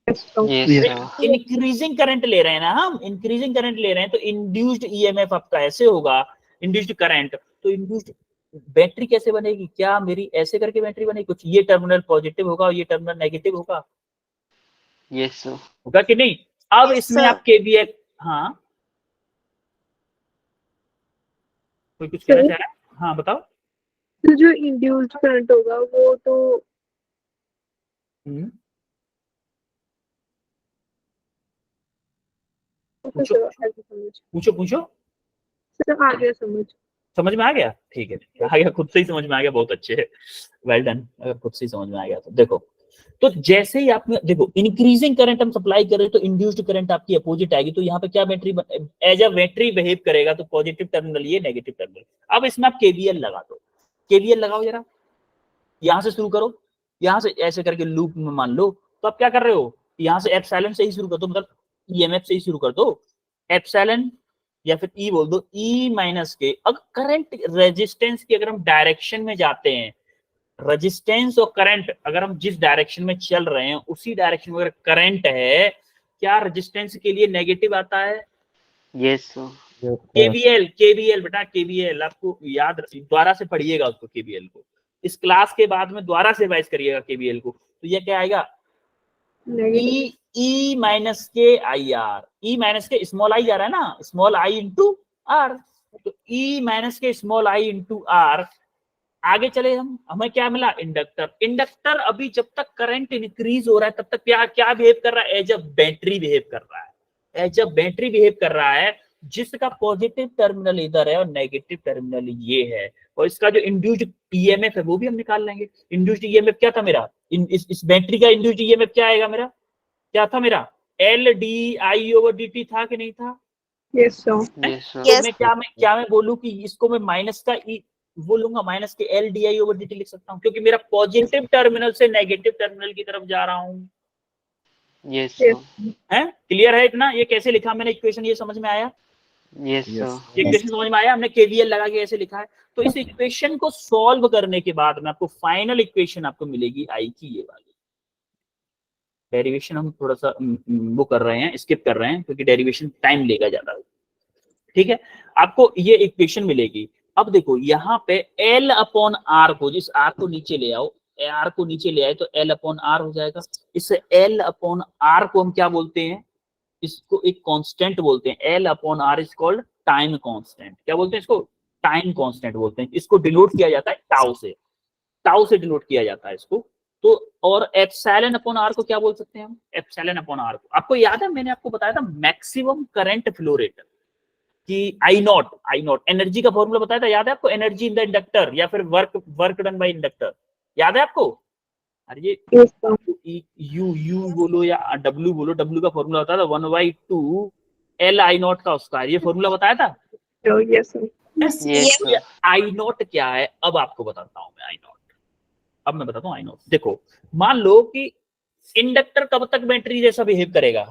Yes sir. इंक्रीजिंग करंट ले रहे हैं ना हम, इंक्रीजिंग करंट ले रहे हैं, तो इंड्यूस्ड ईएमएफ आपका ऐसे होगा, इंड्यूस्ड करंट। तो इंड्यूस्ड बैटरी कैसे बनेगी, क्या मेरी ऐसे करके बैटरी बनेगी, कुछ ये टर्मिनल पॉजिटिव होगा और ये टर्मिनल नेगेटिव होगा, यस सर। होगा कि नहीं। अब Yes, इसमें sir. आप केवीएल, हाँ कोई कुछ कहना चाह रहा है, हाँ बताओ। तो जो induced current होगा वो तो पूछो पूछो सर आ गया समझ में आ गया, ठीक है आ गया, खुद से ही समझ में आ गया, बहुत अच्छे है, वेल डन। अगर खुद से ही समझ में आ गया तो देखो, तो जैसे ही आपने देखो इंक्रीजिंग करंट हम सप्लाई कर रहे हैं तो इंड्यूस्ड करंट आपकी अपोजिट आएगी, तो यहाँ पे क्या battery as a battery behave करेगा, तो पॉजिटिव टर्मिनल ये, नेगेटिव टर्मिनल। अब इसमें आप केवीएल लगा दो, केवीएल लगाओ जरा, यहां से शुरू करो, यहां से ऐसे करके लूप में मान लो, तो आप क्या कर रहे हो, यहां से एप्सिलॉन से ही शुरू कर दो, मतलब ईएमएफ से ही शुरू कर दो, एप्सिलॉन या फिर ई बोल दो, ई माइनस के। अब करंट रेजिस्टेंस की अगर हम डायरेक्शन में जाते हैं, रेजिस्टेंस और करंट अगर हम जिस डायरेक्शन में चल रहे हैं उसी डायरेक्शन में अगर करंट है, क्या रेजिस्टेंस के लिए नेगेटिव आता है? Yes sir. केवीएल बेटा, केवीएल आपको याद दोबारा से पढ़िएगा उसको, केवीएल को इस क्लास के बाद में दोबारा से रिवाइज करिएगा केवीएल को। तो ये क्या आएगा? ई माइनस के आई आर, ई माइनस के स्मॉल आई जा रहा है ना, स्मॉल आई इंटू आर, तो ई माइनस के स्मॉल आई इंटू आर। आगे चले हमें क्या मिला? इंडक्टर। इंडक्टर अभी जब तक करंट इंक्रीज हो रहा है तब तक क्या बिहेव कर रहा है? एज अ बैटरी बिहेव कर रहा है, एज अ बैटरी बिहेव कर रहा है, जिसका पॉजिटिव टर्मिनल इधर है और नेगेटिव टर्मिनल ये है। और इसका जो इंड्यूस्ड ईएमएफ है वो भी हम निकाल लेंगे। इंड्यूस्ड ईएमएफ क्या था मेरा? इस बैटरी का इंड्यूस्ड ईएमएफ क्या आएगा मेरा? क्या था मेरा? L D I over D T था कि नहीं था? Yes sir. तो मैं बोलूं कि इसको मैं माइनस का ई वो लूंगा, माइनस के L D I over D T लिख सकता हूँ, क्योंकि मेरा पॉजिटिव टर्मिनल से नेगेटिव टर्मिनल की तरफ जा रहा हूँ। यस है क्लियर है इतना? ये कैसे लिखा मैंने इक्वेशन, ये समझ में आया? यस ये इक्वेशन समझ में आया? हमने केवीएल लगा के ऐसे लिखा है। तो इस इक्वेशन को सॉल्व करने के बाद में आपको फाइनल इक्वेशन आपको मिलेगी आई की ये वाली। डेरिवेशन हम थोड़ा सा वो कर रहे हैं, स्किप कर रहे हैं, क्योंकि डेरिवेशन टाइम लेगा ज्यादा। ठीक है, आपको ये इक्वेशन मिलेगी। अब देखो यहाँ पे L अपॉन आर को, जिस आर को नीचे ले आओ, आर को नीचे ले आए तो L अपॉन आर हो जाएगा। इस L अपॉन आर को हम क्या बोलते हैं? इसको एक कांस्टेंट बोलते हैं। L upon R is called time constant. क्या बोलते हैं इसको? टाइम कांस्टेंट बोलते हैं। इसको डिनोट किया जाता है टाउ से, टाउ से डिनोट किया जाता है इसको। तो और एप्सिलॉन अपॉन आर को क्या बोल सकते हैं हम? एप्सिलॉन अपॉन आर को आपको याद है, मैंने आपको बताया था मैक्सिमम करंट फ्लो रेट कि आई नॉट एनर्जी का फॉर्मूला बताया था, याद है आपको? एनर्जी इन द इंडक्टर या फिर वर्क डन बाय इंडक्टर, याद है आपको? अरे ये यू बोलो या डब्ल्यू बोलो, डब्ल्यू का फॉर्मूला होता था 1/2 एल आई नॉट का स्क्वायर, ये फॉर्मूला बताया था। Yes sir. आई नॉट क्या है अब आपको बताता हूं मैं। आई नॉट अब मैं बताता हूँ। आई नॉट देखो, मान लो कि इंडक्टर कब तक बैटरी जैसा बिहेव करेगा?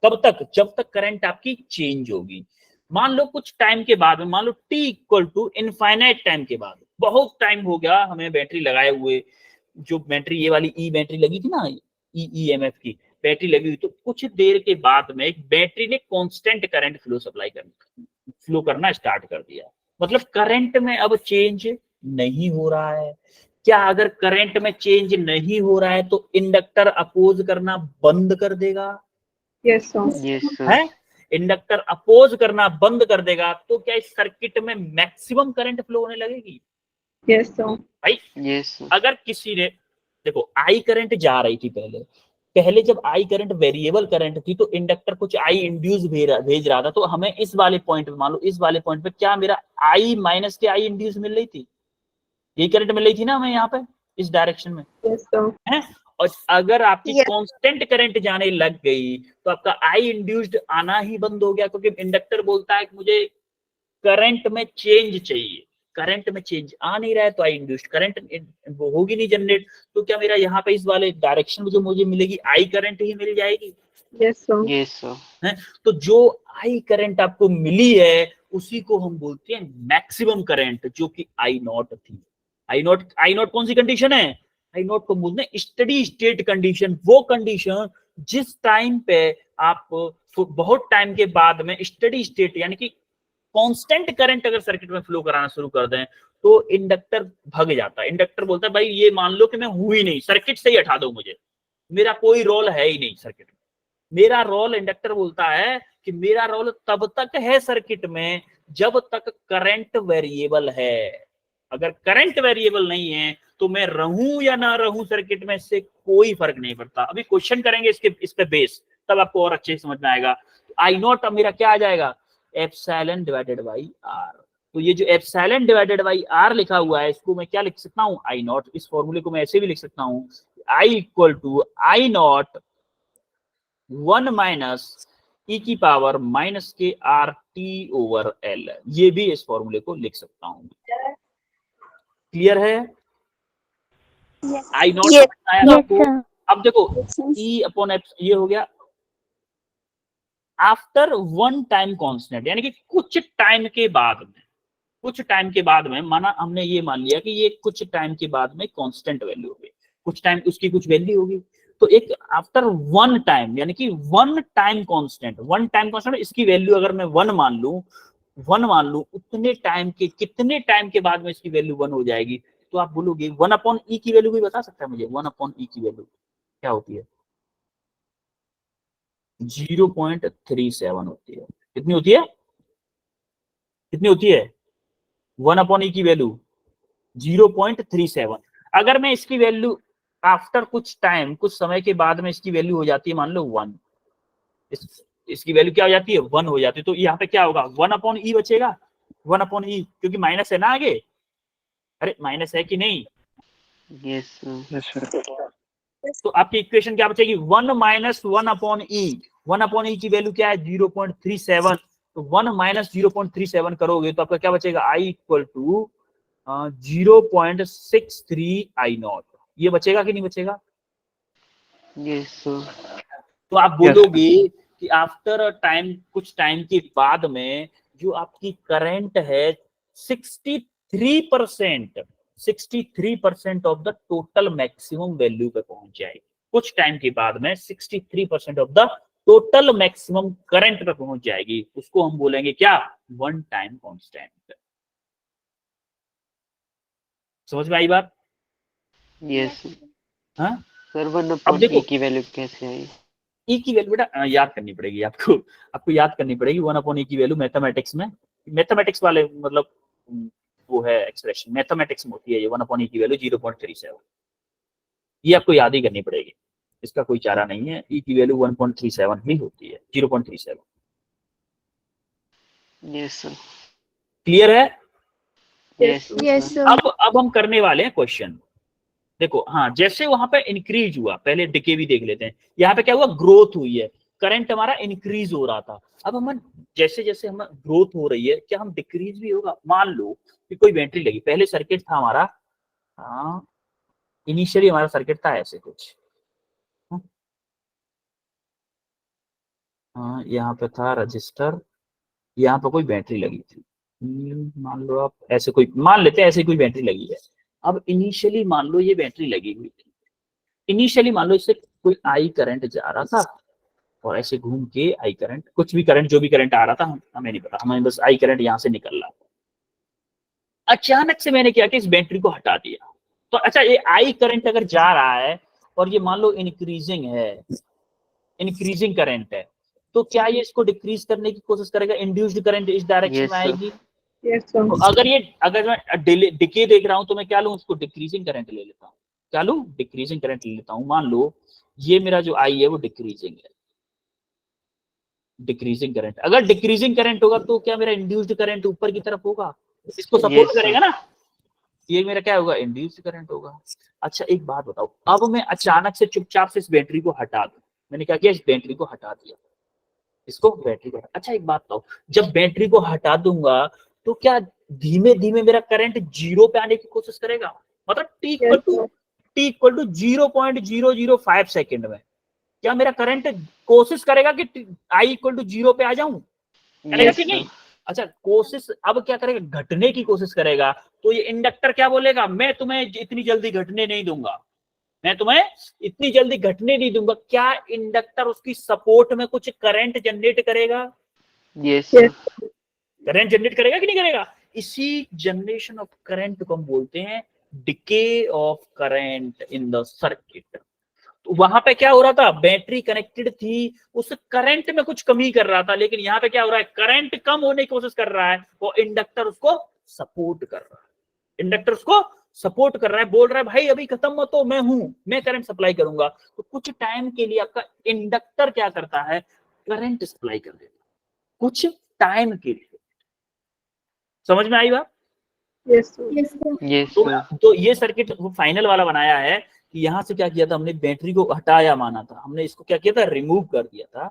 कब तक? जब तक करंट आपकी चेंज होगी। मान लो कुछ टाइम के बाद में, मान लो t equal to infinite time के बाद, बहुत टाइम हो गया हमें बैटरी लगाए हुए, जो बैटरी ये वाली ई बैटरी लगी थी ना, ईएमएफ की बैटरी लगी हुई, तो कुछ देर के बाद में एक बैटरी ने कांस्टेंट करंट फ्लो करना स्टार्ट कर दिया। मतलब करंट में अब चेंज नहीं हो रहा है। क्या अगर करंट में चेंज नहीं हो रहा है तो इंडक्टर अपोज करना बंद कर देगा? Yes sir. है, इंडक्टर अपोज करना बंद कर देगा तो क्या इस सर्किट में मैक्सिमम करंट फ्लो होने लगेगी? Yes sir. भाई यस। अगर किसी ने देखो आई करंट जा रही थी पहले जब आई करंट वेरिएबल करंट थी तो इंडक्टर कुछ आई इंड्यूस भेज रहा था, तो हमें इस वाले पॉइंट पे, मान लो इस वाले पॉइंट पे क्या मेरा आई माइनस के आई इंड्यूस मिल रही थी, यही करंट मिल रही थी ना हमें यहाँ पे इस डायरेक्शन में। है, और अगर आपकी कांस्टेंट करंट जाने लग गई तो आपका आई इंड्यूस्ड आना ही बंद हो गया, क्योंकि इंडक्टर बोलता है कि मुझे करंट में चेंज चाहिए। करंट में चेंज आ नहीं रहा है तो आई इंड्यूस्ड करंट वो होगी नहीं जनरेट, तो क्या मेरा यहाँ पे इस वाले डायरेक्शन में जो मुझे मिलेगी आई करंट ही मिल जाएगी? Yes sir. तो जो आई करंट आपको मिली है उसी को हम बोलते हैं मैक्सिमम करंट, जो कि आई नॉट थी। आई नॉट कौन सी कंडीशन है? आई नॉट को बोलते हैं स्टडी स्टेट कंडीशन। वो कंडीशन जिस टाइम पे आप बहुत टाइम के बाद में स्टडी स्टेट यानी कि कांस्टेंट करंट अगर सर्किट में फ्लो कराना शुरू कर दें तो इंडक्टर भग जाता है। इंडक्टर बोलता है भाई ये मान लो कि मैं हूं ही नहीं, सर्किट से ही हटा दो मुझे, मेरा कोई रोल है ही नहीं सर्किट में। मेरा रोल, इंडक्टर बोलता है कि मेरा रोल तब तक है सर्किट में जब तक करंट वेरिएबल है। अगर करंट वेरिएबल नहीं है तो मैं रहूं या ना रहूं सर्किट में, इससे कोई फर्क नहीं पड़ता। अभी क्वेश्चन करेंगे इस पे बेस, तब आपको और अच्छे से समझ में आएगा। आई नॉट अब मेरा क्या आ जाएगा? Epsilon divided by R. तो ये जो एप्सिलॉन डिवाइडेड बाई आर लिखा हुआ है इसको मैं क्या लिख सकता हूँ? I nought. इस फॉर्मूले को मैं ऐसे भी लिख सकता हूँ, I equal to I nought 1 minus E की पावर माइनस के आर टी ओवर एल। ये भी इस फॉर्मूले को लिख सकता हूँ। क्लियर है? आई नॉट आया आपको। अब देखो ई अपॉन एफ ये हो गया आफ्टर वन टाइम कांस्टेंट, यानी कि कुछ टाइम के बाद में माना हमने ये मान लिया कि ये कुछ टाइम के बाद में कांस्टेंट वैल्यू होगी, कुछ टाइम उसकी कुछ वैल्यू होगी। तो एक आफ्टर वन टाइम, यानी कि वन टाइम कांस्टेंट, इसकी वैल्यू अगर मैं वन मान लूं, उतने टाइम के, कितने टाइम के बाद में इसकी वैल्यू वन हो जाएगी? तो आप बोलोगे 1/e की वैल्यू भी बता सकता है मुझे? 1/e की वैल्यू क्या होती है? 0.37 होती है। कितनी होती है? 1/e की वैल्यू 0.37। अगर मैं इसकी वैल्यू आफ्टर कुछ टाइम, कुछ समय के बाद में इसकी वैल्यू हो जाती है मान लो 1, इसकी वैल्यू क्या हो जाती है? 1 हो जाती है। तो यहाँ पे क्या होगा? 1/e बचेगा, 1/e, क्योंकि माइनस है ना आगे। अरे माइनस है कि नहीं? Yes sir. तो आपकी इक्वेशन क्या बचेगी? 1 माइनस 1/e। 1/e की वैल्यू क्या है? 0.37। तो 1 माइनस 0.37 करोगे तो आपका क्या बचेगा? i equal to 0.63 I0। ये बचेगा कि नहीं बचेगा? Yes sir. तो आप बोलोगे कि आफ्टर टाइम, कुछ टाइम के बाद में जो आपकी करंट है 63% of the total maximum value पे पहुंच जाएगी। कुछ टाइम के बाद में 63% of the total maximum current पे पहुंच जाएगी। उसको हम बोलेंगे क्या? One time constant. समझ में आई बात? यस हाँ सर। अब देखो, 1/e की वैल्यू कैसे आई? ई की वैल्यू बेटा याद करनी पड़ेगी आपको याद करनी पड़ेगी। 1/e की वैल्यू मैथमेटिक्स में, मैथमेटिक्स वाले मतलब वो है एक्सप्रेशन, मैथमेटिक्स में होती है ये 1/e की वैल्यू 0.37। ये आपको याद ही करनी पड़ेगी, इसका कोई चारा नहीं है। ई की वैल्यू 1.37 ही होती है, 0.37। Yes sir. क्लियर है? Yes Yes, sir. sir. अब हम करने वाले हैं क्वेश्चन। देखो, हाँ, जैसे वहां पे इंक्रीज हुआ, पहले डिके भी देख लेते हैं। यहाँ पे क्या हुआ? ग्रोथ हुई है, करंट हमारा इंक्रीज हो रहा था। अब हम जैसे जैसे हम ग्रोथ हो रही है, क्या हम डिक्रीज भी होगा? मान लो कि कोई बैटरी लगी, पहले सर्किट था हमारा, हाँ, इनिशियली हमारा सर्किट था ऐसे कुछ, हाँ, यहाँ पे था रजिस्टर, यहाँ पे कोई बैटरी लगी थी। मान लो आप ऐसे कोई, मान लेते हैं ऐसे कोई बैटरी लगी है। अब इनिशियली मान लो ये बैटरी लगी हुई थी, इनिशियली मान लो इससे कोई आई करंट जा रहा था, और ऐसे घूम के आई करंट, कुछ भी करंट, जो भी करंट आ रहा था हमें नहीं पता, हमें बस आई करंट यहाँ से निकल रहा। अचानक से मैंने क्या किया? इस बैटरी को हटा दिया। तो अच्छा, ये आई करंट अगर जा रहा है और ये मान लो इंक्रीजिंग है, इंक्रीजिंग करंट है, तो क्या ये इसको डिक्रीज करने की कोशिश करेगा? इंड्यूस्ड करंट इस डायरेक्शन Yes, में sir. आएगी। Yes, sir. तो अगर मैं डिके देख रहा हूं तो मैं क्या लूं? उसको डिक्रीजिंग करंट ले लेता हूं। क्या लूं? डिक्रीजिंग करंट ले लेता हूं। मान लो ये मेरा जो आई है वो डिक्रीजिंग है, डिक्रीजिंग करंट। अगर डिक्रीजिंग करंट होगा तो क्या मेरा इंड्यूस्ड करंट ऊपर की तरफ होगा? इसको सपोर्ट Yes, sir. करेगा ना? ये मेरा क्या होगा? इंड्यूस्ड करंट होगा। अच्छा एक बात बताओ, अब मैं अचानक से चुपचाप से इस बैटरी को हटा दूं, मैंने क्या किया? इस बैटरी को हटा दिया, इसको बैटरी को। अच्छा एक बात बताओ, जब बैटरी को हटा दूंगा तो क्या धीमे धीमे मेरा करंट जीरो पे आने की कोशिश करेगा? मतलब टी इक्वल टू 0.005 सेकेंड में क्या मेरा करंट कोशिश करेगा कि आई इक्वल टू 0 पे आ जाऊं? करेगा Yes, कि नहीं? sir. अच्छा, कोशिश अब क्या करेगा? घटने की कोशिश करेगा। तो ये इंडक्टर क्या बोलेगा? मैं तुम्हें इतनी जल्दी घटने नहीं दूंगा, मैं तुम्हें इतनी जल्दी घटने नहीं दूंगा। क्या इंडक्टर उसकी सपोर्ट में कुछ करंट जनरेट करेगा? Yes, sir. करंट जनरेट करेगा कि नहीं करेगा? इसी जनरेशन ऑफ करंट को हम बोलते हैं decay of current in the circuit. तो वहां पे क्या हो रहा था? बैटरी कनेक्टेड थी, उस करंट में कुछ कमी कर रहा था, लेकिन यहाँ पे क्या हो रहा है? करंट कम होने की कोशिश कर रहा है, वो इंडक्टर उसको सपोर्ट कर रहा है, इंडक्टर उसको सपोर्ट कर रहा है, बोल रहा है भाई अभी खत्म मत हो, मैं हूं, मैं करंट सप्लाई करूंगा। तो कुछ टाइम के लिए आपका इंडक्टर क्या करता है? करंट सप्लाई कर देता है कुछ टाइम के लिए। समझ में आई बात? Yes, sir. Yes, sir. Yes, sir. तो ये सर्किट वो फाइनल वाला बनाया है कि यहां से क्या किया था हमने? बैटरी को हटाया माना था हमने, इसको क्या किया था? रिमूव कर दिया था।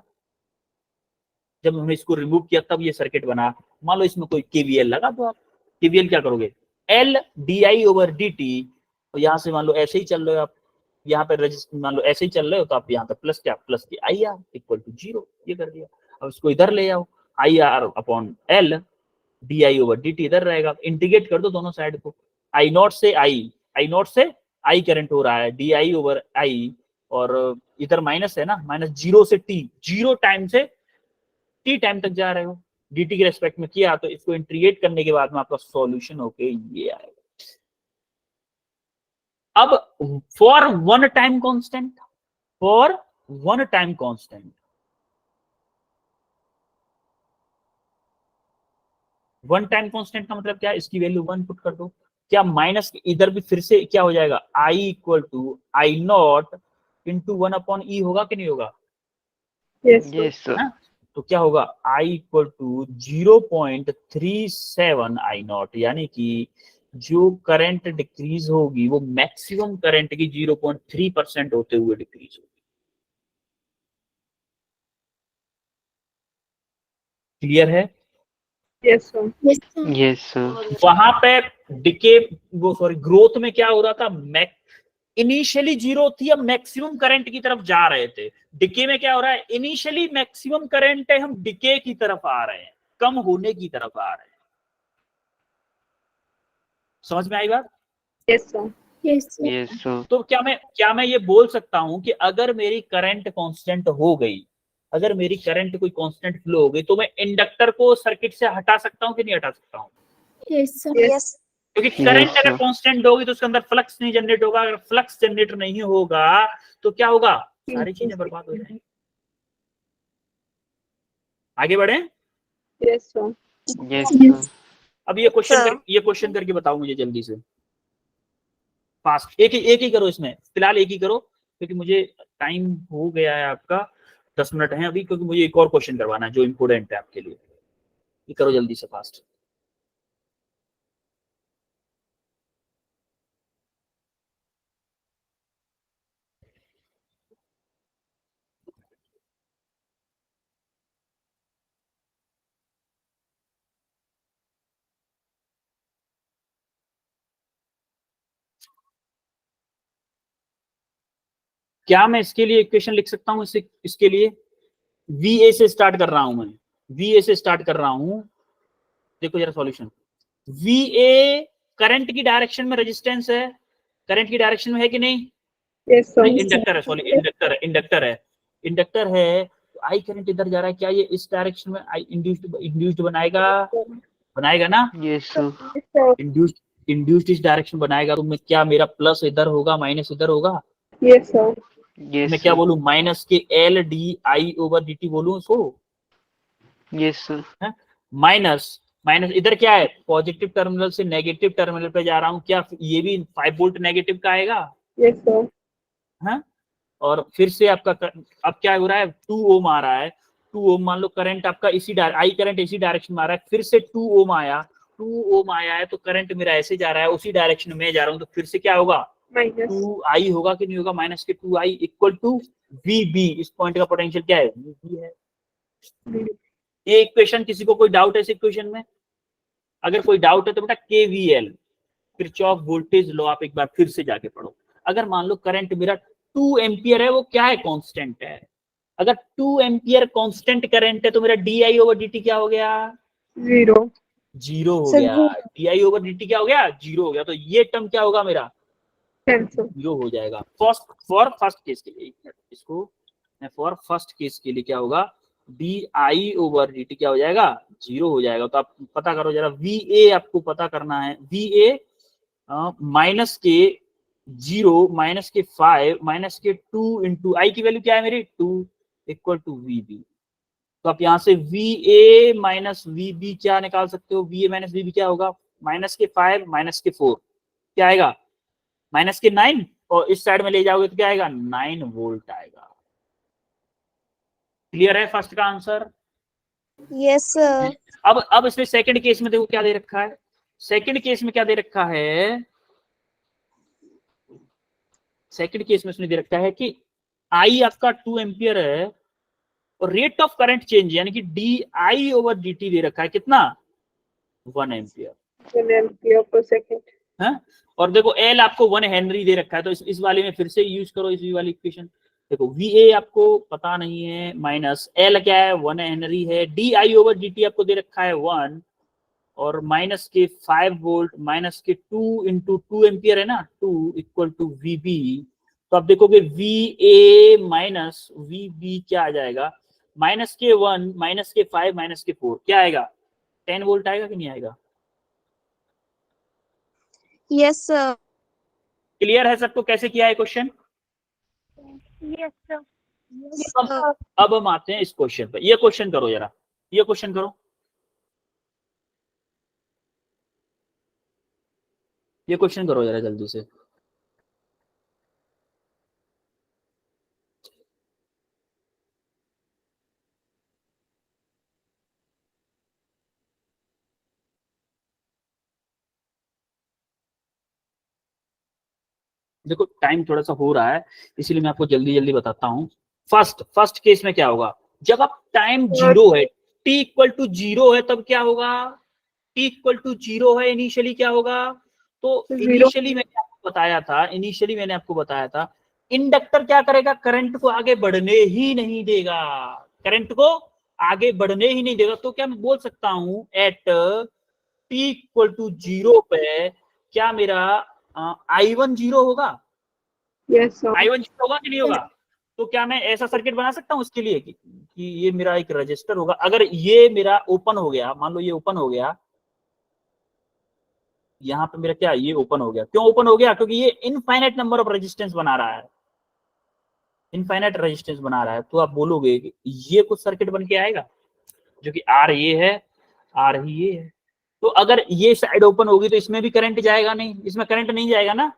जब हमने इसको रिमूव किया तब ये सर्किट बना। मान लो इसमें कोई केवीएल लगा, तो आप केवीएल क्या करोगे? L D I over D T. तो यहाँ से मान लो ऐसे ही चल रहे हो आप, यहाँ पे रजिस्टर मान लो ऐसे ही चल रहे हो, तो आप यहाँ पे प्लस क्या? प्लस की आई आर इक्वल टू 0, ये कर दिया। अब इसको इधर ले आओ, I R upon L D I over D T इधर रहेगा, इंटीग्रेट कर दो दोनों साइड को। आई नॉट से आई, आई नॉट से आई करंट हो रहा है, डी आई ओवर आई और इधर माइनस है ना, माइनस 0 से t, 0 टाइम से t टाइम तक जा रहे हो, dt के रेस्पेक्ट में किया, तो इसको इंटीग्रेट करने के बाद में आपका सॉल्यूशन होके ये आएगा। अब for one time constant, for one time constant, one time constant का मतलब क्या है, इसकी वैल्यू 1 पुट कर दो। क्या माइनस इधर भी फिर से क्या हो जाएगा, I equal to I naught into 1/e होगा कि नहीं होगा? Yes, sir. यस सर, हाँ? तो क्या होगा, I equal to 0.37 I naught, यानी कि जो करंट डिक्रीज होगी वो मैक्सिमम करंट की 0.3% होते हुए डिक्रीज होगी। क्लियर है? Yes, sir. Yes, sir. Yes sir, वहां पे डिके, वो सॉरी ग्रोथ में क्या हो रहा था, इनिशियली जीरो थी, हम मैक्सिमम करंट की तरफ जा रहे थे। डिके में क्या हो रहा है, इनिशियली मैक्सिमम करंट है, हम डिके की तरफ आ रहे हैं, कम होने की तरफ आ रहे हैं। समझ में आई बात? Yes, sir. Yes, sir. Yes sir, तो क्या मैं ये बोल सकता हूं कि अगर मेरी करंट कांस्टेंट हो गई, अगर मेरी करंट कोई कांस्टेंट फ्लो हो गई, तो मैं इंडक्टर को सर्किट से हटा सकता हूं कि नहीं हटा सकता हूं? Yes, sir. Yes. क्योंकि Yes, करंट अगर sir. कांस्टेंट होगी तो उसके अंदर फ्लक्स नहीं जनरेट होगा। अगर फ्लक्स जनरेट नहीं होगा तो क्या होगा, सारी चीजें बर्बाद हो जाएंगी। आगे बढ़े। Yes, sir. Yes Yes. Sir, अब ये Sir. क्वेश्चन करके बताओ मुझे जल्दी से, फास्ट। एक ही करो इसमें, फिलहाल एक ही करो, क्योंकि मुझे टाइम हो गया है आपका, 10 मिनट है अभी, क्योंकि मुझे एक और क्वेश्चन करवाना है जो इंपोर्टेंट है आपके लिए। ये करो जल्दी से, फास्ट। क्या मैं इसके लिए इक्वेशन लिख सकता हूं? इसके लिए VA से स्टार्ट कर रहा हूं मैं, VA से स्टार्ट कर रहा हूं। देखो जरा सॉल्यूशन, VA करंट की डायरेक्शन में रेजिस्टेंस है, करंट की डायरेक्शन में है कि नहीं? Yes, sir. इंडक्टर है, सॉरी इंडक्टर है। आई करंट इधर जा रहा है, क्या ये इस डायरेक्शन में आई इंड्यूस्ड बनाएगा ना? Yes sir, Yes, sir. Induced इस डायरेक्शन बनाएगा, तो मैं क्या, मेरा प्लस इधर होगा, माइनस इधर होगा। Yes, sir. यस मैं क्या सर, बोलूं, माइनस के LDI/dt बोलूं उसको, यस सर, माइनस माइनस इधर क्या है, पॉजिटिव टर्मिनल से नेगेटिव टर्मिनल पे जा रहा हूं, क्या ये भी 5 वोल्ट नेगेटिव का आएगा? Yes, sir. हाँ? और फिर से आपका अब क्या हो रहा है, 2 ओम आ रहा है, 2 ओम मान लो करंट आपका आई करंट इसी डायरेक्शन में आ रहा है, फिर से 2 ओम आया, 2 ओम आया है, तो करंट मेरा ऐसे जा रहा है, उसी डायरेक्शन में जा रहा हूं, तो फिर से क्या होगा, Minus. 2i होगा कि नहीं होगा, माइनस के 2i इक्वल टू VB। इस पॉइंट का पोटेंशियल क्या है, VB है। ये इक्वेशन, किसी को कोई डाउट है इस इक्वेशन में? अगर कोई डाउट है तो बेटा KVL, किरचॉफ वोल्टेज लॉ, आप एक बार फिर से जाके पढ़ो। अगर मान लो करंट मेरा 2 एम्पियर है, वो क्या है, कांस्टेंट है। अगर 2 एम्पियर कांस्टेंट करंट है तो मेरा DI/dt क्या हो गया, 0. 0 हो Sir, गया। DI/dt क्या हो गया, 0 हो गया। तो ये टर्म क्या होगा मेरा, Cancel. 0 हो जाएगा। फॉर फर्स्ट केस के लिए, इसको फॉर फर्स्ट केस के लिए क्या होगा, DI/dt क्या हो जाएगा, 0 हो जाएगा। तो आप पता करो जरा, VA आपको पता करना है, VA माइनस के 0 माइनस के 5 माइनस के 2 इंटू आई की वैल्यू क्या है मेरी, 2 इक्वल टू VB। तो आप यहां से VA माइनस VB क्या निकाल सकते हो, VA माइनस VB क्या होगा, माइनस के 5 माइनस के 4 क्या आएगा, माइनस के 9, और इस साइड में ले जाओगे तो क्या आएगा, 9 वोल्ट आएगा। क्लियर है फर्स्ट का आंसर? yes, sir. अब इसमें सेकंड केस में देखो क्या दे रखा है, सेकंड केस में क्या दे रखा है, सेकंड केस में उसने दे रखा है कि आई आपका 2 एम्पियर है और रेट ऑफ करंट चेंज यानी कि DI/dt दे रखा है कितना, 1 एम्पियर 1 ampere per second. है। और देखो L आपको 1 हेनरी दे रखा है, तो इस वाले में फिर से यूज करो इस वाली इक्वेशन। देखो VA आपको पता नहीं है, माइनस L क्या है, 1 हेनरी है, DI/dt आपको दे रखा है 1, और माइनस के 5 वोल्ट माइनस के 2 इंटू 2 एम्पियर है ना, 2 इक्वल टू VB। तो आप देखोगे VA माइनस VB क्या आ जाएगा, -K1 -K5 -K4 क्या आएगा, 10 वोल्ट आएगा कि नहीं आएगा? Yes, sir. क्लियर है सबको कैसे किया है क्वेश्चन? Yes, sir. Yes, अब sir. अब हम आते हैं इस क्वेश्चन पे। ये क्वेश्चन करो जरा, ये क्वेश्चन करो, ये क्वेश्चन करो जरा जल्दी से। देखो टाइम थोड़ा सा हो रहा है, इसीलिए मैं आपको जल्दी जल्दी बताता हूँ। फर्स्ट केस में क्या होगा, जब आप टाइम जीरो है, t इक्वल टू जीरो है, तब क्या होगा, t इक्वल टू जीरो है, इनिशियली क्या होगा, तो Zero. इनिशियली मैंने आपको बताया था इंडक्टर क्या करेगा, करंट को आगे बढ़ने ही नहीं देगा, करंट को आगे बढ़ने ही नहीं देगा। तो क्या मैं बोल सकता हूं at t equal to zero पे क्या मेरा I1 जीरो होगा, Yes, sir. I1 जीरो होगा कि नहीं होगा? तो क्या मैं ऐसा सर्किट बना सकता हूं उसके लिए कि ये मेरा एक रजिस्टर होगा, अगर ये मेरा ओपन हो गया, मान लो ये ओपन हो गया, यहाँ पे मेरा क्या, ये ओपन हो गया, क्यों ओपन हो गया, क्योंकि ये इनफाइनाइट नंबर ऑफ रेजिस्टेंस बना रहा है, इनफाइनाइट रेजिस्टेंस बना रहा है। तो आप बोलोगे कि ये कुछ सर्किट बन के आएगा जो कि R ये है, R ही ये है। तो अगर ये साइड ओपन होगी तो इसमें भी करंट जाएगा नहीं, इसमें करंट नहीं जाएगा ना।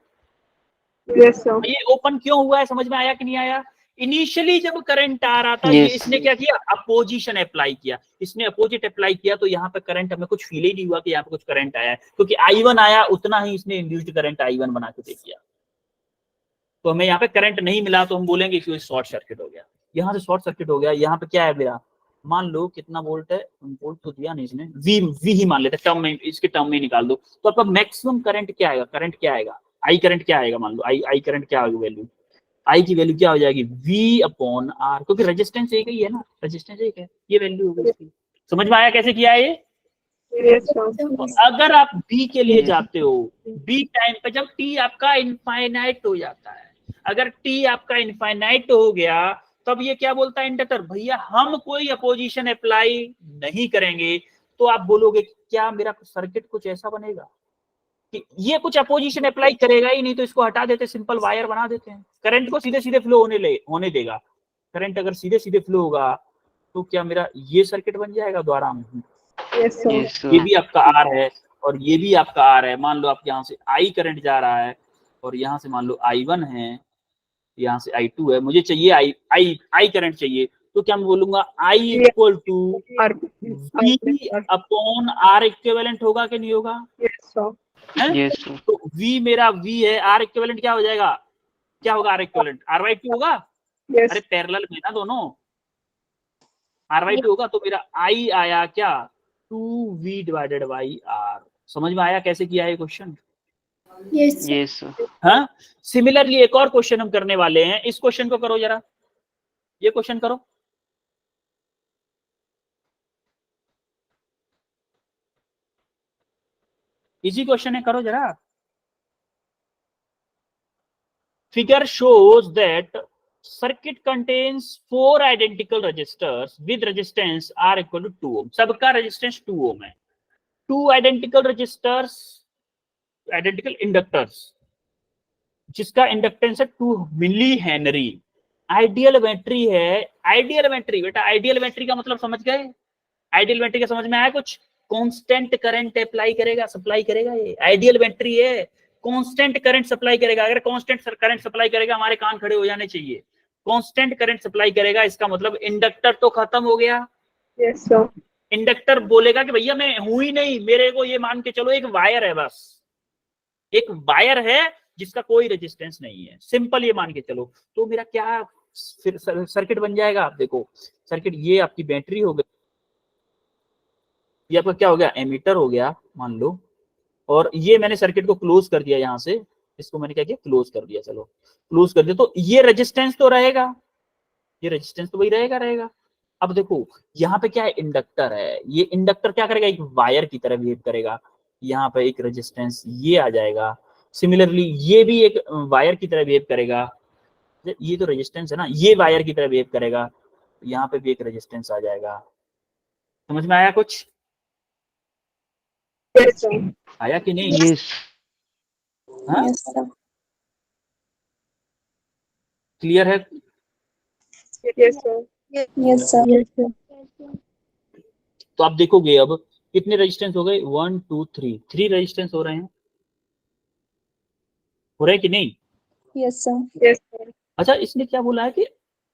Yes, sir. ये ओपन क्यों हुआ है, समझ में आया कि नहीं आया? इनिशियली जब करंट आ रहा था, ये Yes. इसने क्या किया, अपोजिशन अप्लाई किया, इसने अपोजिट अप्लाई किया, तो यहाँ पे करंट हमें कुछ फील ही नहीं हुआ कि यहाँ पे कुछ करंट आया है, क्योंकि I1 आया उतना ही इसने इंड्यूस्ड करंट I1 बना के दे दिया। तो हमें यहाँ पे करंट नहीं मिला तो हम बोलेंगे कि शॉर्ट सर्किट हो गया। यहाँ से शॉर्ट सर्किट हो गया, यहाँ पे क्या है मेरा, मान लो कितना वोल्ट है, वोल्ट तो दिया नहीं इसने, वी ही मान लेते, टर्म में, इसके टर्म में निकाल दो। तो आपका मैक्सिमम करंट क्या आएगा, करंट क्या आएगा, आई करंट क्या आएगा, मान लो आई करंट क्या आएगी वैल्यू, आई की वैल्यू क्या हो जाएगी, V अपॉन R, क्योंकि रेजिस्टेंस एक ही है ना, रेजिस्टेंस एक है, ये वैल्यू होगी इसकी। समझ में आया कैसे किया है ये? Yes, sir. तो अगर आप B के लिए जाते हो, B टाइम पे जब t आपका इनफाइनाइट हो जाता है, अगर t आपका इनफाइनाइट हो गया, तब ये क्या बोलता है इंडक्टर, भैया हम कोई अपोजिशन अप्लाई नहीं करेंगे। तो आप बोलोगे क्या मेरा सर्किट कुछ ऐसा बनेगा कि ये कुछ अपोजिशन अप्लाई करेगा ही नहीं, तो इसको हटा देते, सिंपल वायर बना देते हैं, करंट को सीधे सीधे फ्लो होने देगा। करंट अगर सीधे सीधे फ्लो होगा तो क्या मेरा ये सर्किट बन जाएगा द्वारा में। Yes, sir. Yes, ये sir. भी आपका R है और ये भी आपका R है। मान लो आप यहाँ से I करंट जा रहा है और यहाँ से मान लो I1 है, यहाँ से I2 है, मुझे चाहिए I करंट चाहिए, तो क्या मैं बोलूंगा I equal to R. V upon R equivalent होगा कि नहीं होगा? Yes, sir. है? Yes, sir. तो V मेरा V है, R इक्विवेलेंट क्या हो जाएगा, क्या होगा R इक्विवेलेंट, R/2 होगा। Yes. अरे पैरेलल में ना दोनों, R/2 होगा, तो मेरा I आया क्या, 2V डिवाइडेड बाई R। समझ में आया कैसे किया है question? Yes, sir. Yes, sir. हाँ, सिमिलरली एक और क्वेश्चन हम करने वाले हैं, इस क्वेश्चन को करो जरा, ये क्वेश्चन करो। इजी क्वेश्चन है, करो जरा। Figure shows that circuit contains 4 identical resistors with resistance R equal to 2 ohm. सबका रेजिस्टेंस 2 ohm है। 2 identical resistors, identical inductors, जिसका इंडक्टेंस है 2 मिली हेनरी। आइडियल बैटरी है, आइडियल बैटरी, बेटा आइडियल बैटरी का मतलब समझ गए, आइडियल बैटरी का समझ में आया कुछ, कांस्टेंट करंट अप्लाई करेगा, सप्लाई करेगा, ये आइडियल बैटरी है, कांस्टेंट करंट सप्लाई करेगा। अगर कांस्टेंट करंट सप्लाई करेगा, हमारे कान खड़े हो जाने चाहिए, कांस्टेंट करंट सप्लाई करेगा, इसका मतलब इंडक्टर तो खत्म हो गया। Yes, sir. इंडक्टर बोलेगा कि भैया मैं हूं ही नहीं, मेरे को ये मान के चलो एक वायर है, बस एक वायर है जिसका कोई रेजिस्टेंस नहीं है, सिंपल ये मान के चलो। तो मेरा क्या फिर सर्किट बन जाएगा, आप देखो सर्किट, ये आपकी बैटरी हो गई, ये आपका क्या हो गया, एमीटर हो गया मान लो, और ये मैंने सर्किट को क्लोज कर दिया, यहाँ से इसको मैंने क्या किया, क्लोज कर दिया, चलो क्लोज कर दिया, तो ये रेजिस्टेंस तो रहेगा, ये रेजिस्टेंस तो वही रहेगा। अब देखो यहाँ पे क्या है, इंडक्टर है, ये इंडक्टर क्या करेगा, एक वायर की तरह बिहेव करेगा, यहाँ पे एक रेजिस्टेंस ये आ जाएगा, सिमिलरली ये भी एक वायर की तरह बिहेव करेगा, ये तो रेजिस्टेंस है ना, ये वायर की तरह बिहेव करेगा, यहाँ पे भी एक रेजिस्टेंस आ जाएगा। समझ में आया कुछ? Yes, sir. आया कि नहीं? Yes. हाँ, Yes, sir. क्लियर है? Yes, sir. Yes, sir. Yes, sir. तो आप देखोगे अब कितने रेजिस्टेंस हो गए, 1 2 3, 3 रेजिस्टेंस हो रहे हैं, हो रहे हैं कि नहीं? Yes, sir. Yes, sir. अच्छा, इसने क्या बोला है कि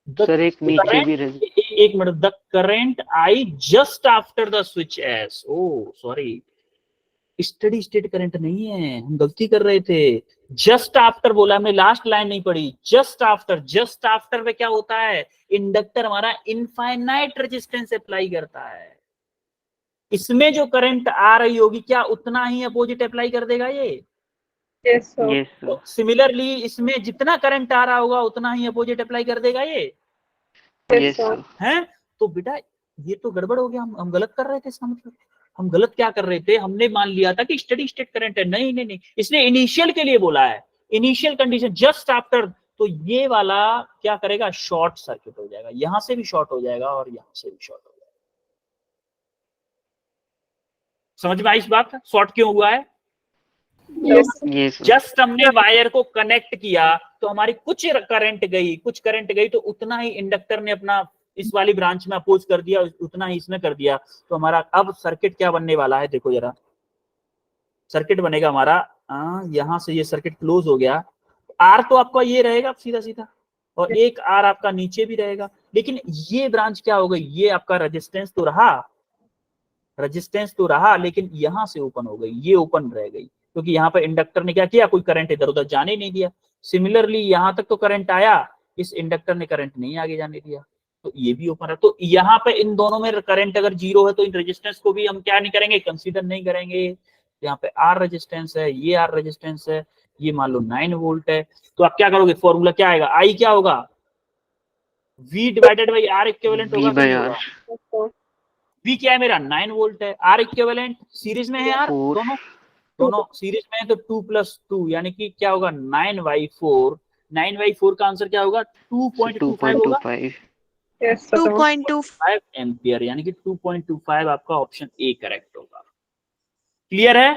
सर एक नीचे भी एक minute, the current I just after the switch S, oh sorry, steady state current नहीं है, हम गलती कर रहे थे। जस्ट आफ्टर बोला, हमने लास्ट लाइन नहीं पढ़ी। जस्ट आफ्टर, जस्ट आफ्टर में क्या होता है, इंडक्टर हमारा इनफाइनाइट रेजिस्टेंस अप्लाई करता है, इसमें जो करंट आ रही होगी क्या उतना ही अपोजिट अप्लाई कर देगा ये। Yes, sir. Yes, sir. तो सिमिलरली इसमें जितना करंट आ रहा होगा उतना ही अपोजिट अप्लाई कर देगा ये, Yes, sir. है? तो बेटा ये तो गड़बड़ हो गया, हम गलत कर रहे थे, इसका मतलब हम गलत क्या कर रहे थे, हमने मान लिया था कि स्टेडी स्टेट करंट है, नहीं नहीं नहीं, इसने इनिशियल के लिए बोला है, इनिशियल कंडीशन जस्ट आफ्टर, तो ये वाला क्या करेगा, शॉर्ट सर्किट हो जाएगा, यहां से भी शॉर्ट हो जाएगा और यहां से भी शॉर्ट हो जाएगा। समझ में आई इस बात, शॉर्ट क्यों हुआ है? Yes, Yes, sir. जस्ट हमने वायर को कनेक्ट किया तो हमारी कुछ करंट गई, तो उतना ही इंडक्टर ने अपना इस वाली ब्रांच में अपोज कर दिया, उतना ही इसमें कर दिया, तो हमारा अब सर्किट क्या बनने वाला है, देखो जरा, सर्किट बनेगा हमारा, यहां से ये सर्किट क्लोज हो गया, आर तो आपका ये रहेगा सीधा सीधा, और एक आर आपका नीचे भी रहेगा, लेकिन ये ब्रांच क्या हो गई, ये आपका रेजिस्टेंस तो रहा, लेकिन यहां से ओपन हो गई, ये ओपन रह गई, क्योंकि यहाँ पर इंडक्टर ने क्या किया, कोई करंट इधर उधर जाने ही नहीं दिया। सिमिलरली यहां तक तो करंट आया, इस इंडक्टर ने करंट नहीं आगे जाने दिया, तो ये भी ओपन है। तो यहाँ पे इन दोनों में करंट अगर जीरो है तो इन रेजिस्टेंस को भी हम क्या नहीं करेंगे, कंसीडर नहीं करेंगे। यहाँ पे आर रेजिस्टेंस है, ये आर रेजिस्टेंस है, ये मान लो 9 वोल्ट है, तो आप क्या करोगे, फॉर्मूला क्या आएगा, आई क्या होगा, V divided by R equivalent होगा, V by नहीं R. होगा? Yes, sir. V क्या है मेरा, 9 वोल्ट है, आर इक्विवेलेंट सीरीज में है यार, 4. दोनों सीरीज में है, तो 2 + 2 यानी कि क्या होगा, 9/4, 9/4 का आंसर क्या होगा, 2.25 होगा, 2.25. Yes, sir. 2.25. एम्पियर, यानी कि 2.25 आपका ऑप्शन ए करेक्ट होगा। क्लियर है?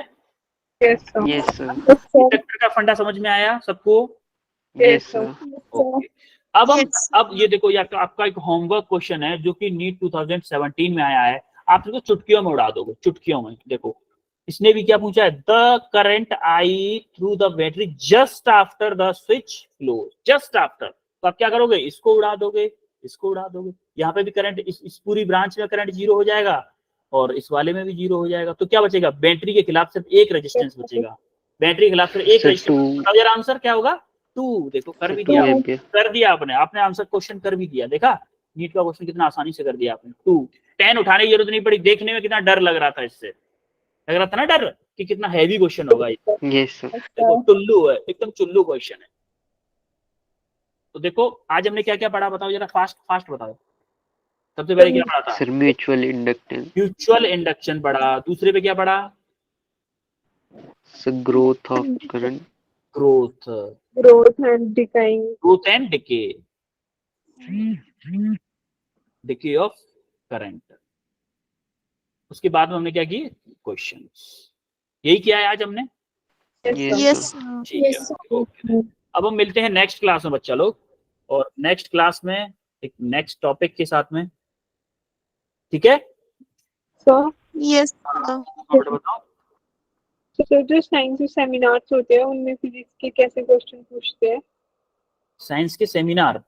Yes, sir. Yes, sir. Yes, sir. Inductor का फंडा समझ में आया सबको? Yes, sir. ओके, अब हम Yes. अब ये देखो, ये आपका एक होमवर्क क्वेश्चन है जो कि नीट 2017 में आया है, आप इसको चुटकियों में उड़ा दोगे, चुटकियों में। देखो इसने भी क्या पूछा है, the current I through the battery just after the switch close, just after, तो आप क्या करोगे, इसको उड़ा दोगे, इसको उड़ा दोगे, यहाँ पे भी करंट, इस पूरी ब्रांच में करंट जीरो हो जाएगा और इस वाले में भी जीरो हो जाएगा, तो क्या बचेगा, बैटरी के खिलाफ सिर्फ एक रेजिस्टेंस बचेगा, बैटरी के खिलाफ सिर्फ एक Sir, रेजिस्टेंस। 2. बताओ यार आंसर क्या होगा, 2। देखो कर भी 2 दिया, ampere. कर दिया आपने आंसर क्वेश्चन कर भी दिया, देखा नीट का क्वेश्चन कितना आसानी से कर दिया आपने। 2, 10 उठाने की जरूरत नहीं पड़ी, देखने में कितना डर लग रहा था, इससे लग रहा था ना डर कि कितना हैवी क्वेश्चन होगा ये। Yes, sir. देखो टुल्लू है, एकदम चुल्लू क्वेश्चन है। तो देखो आज हमने क्या क्या पढ़ा, बताओ जरा, फास्ट बताओ। सबसे पहले क्या पढ़ा था, Sir, mutual inductance. Mutual induction पढ़ा, दूसरे पे क्या पढ़ा, Sir, growth of current. Growth, Growth and decaying. Growth and decay of current. उसके बाद में हमने क्या की, क्वेश्चंस, यही किया है आज हमने। Yes, Yes, sir. Yes, sir. sir. ठीक है, ओके। अब हम मिलते हैं नेक्स्ट क्लास में बच्चा लोग, और नेक्स्ट क्लास में एक नेक्स्ट टॉपिक के साथ में, ठीक है? Sir, Yes, sir. हाँ बेटा बताओ। so जो साइंस के सेमिनार्स होते हैं उनमें फिजिक्स के कैसे क्वेश्चन पूछते हैं? साइंस के सेमिनार,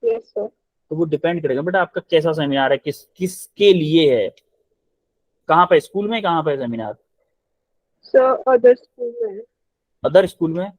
Yes, sir. तो वो डिपेंड करेगा बेटा आपका कैसा सेमिनार है, किसके लिए है, कहाँ पे, स्कूल में, कहाँ पे सेमिनार, Sir, other school में. अदर स्कूल में।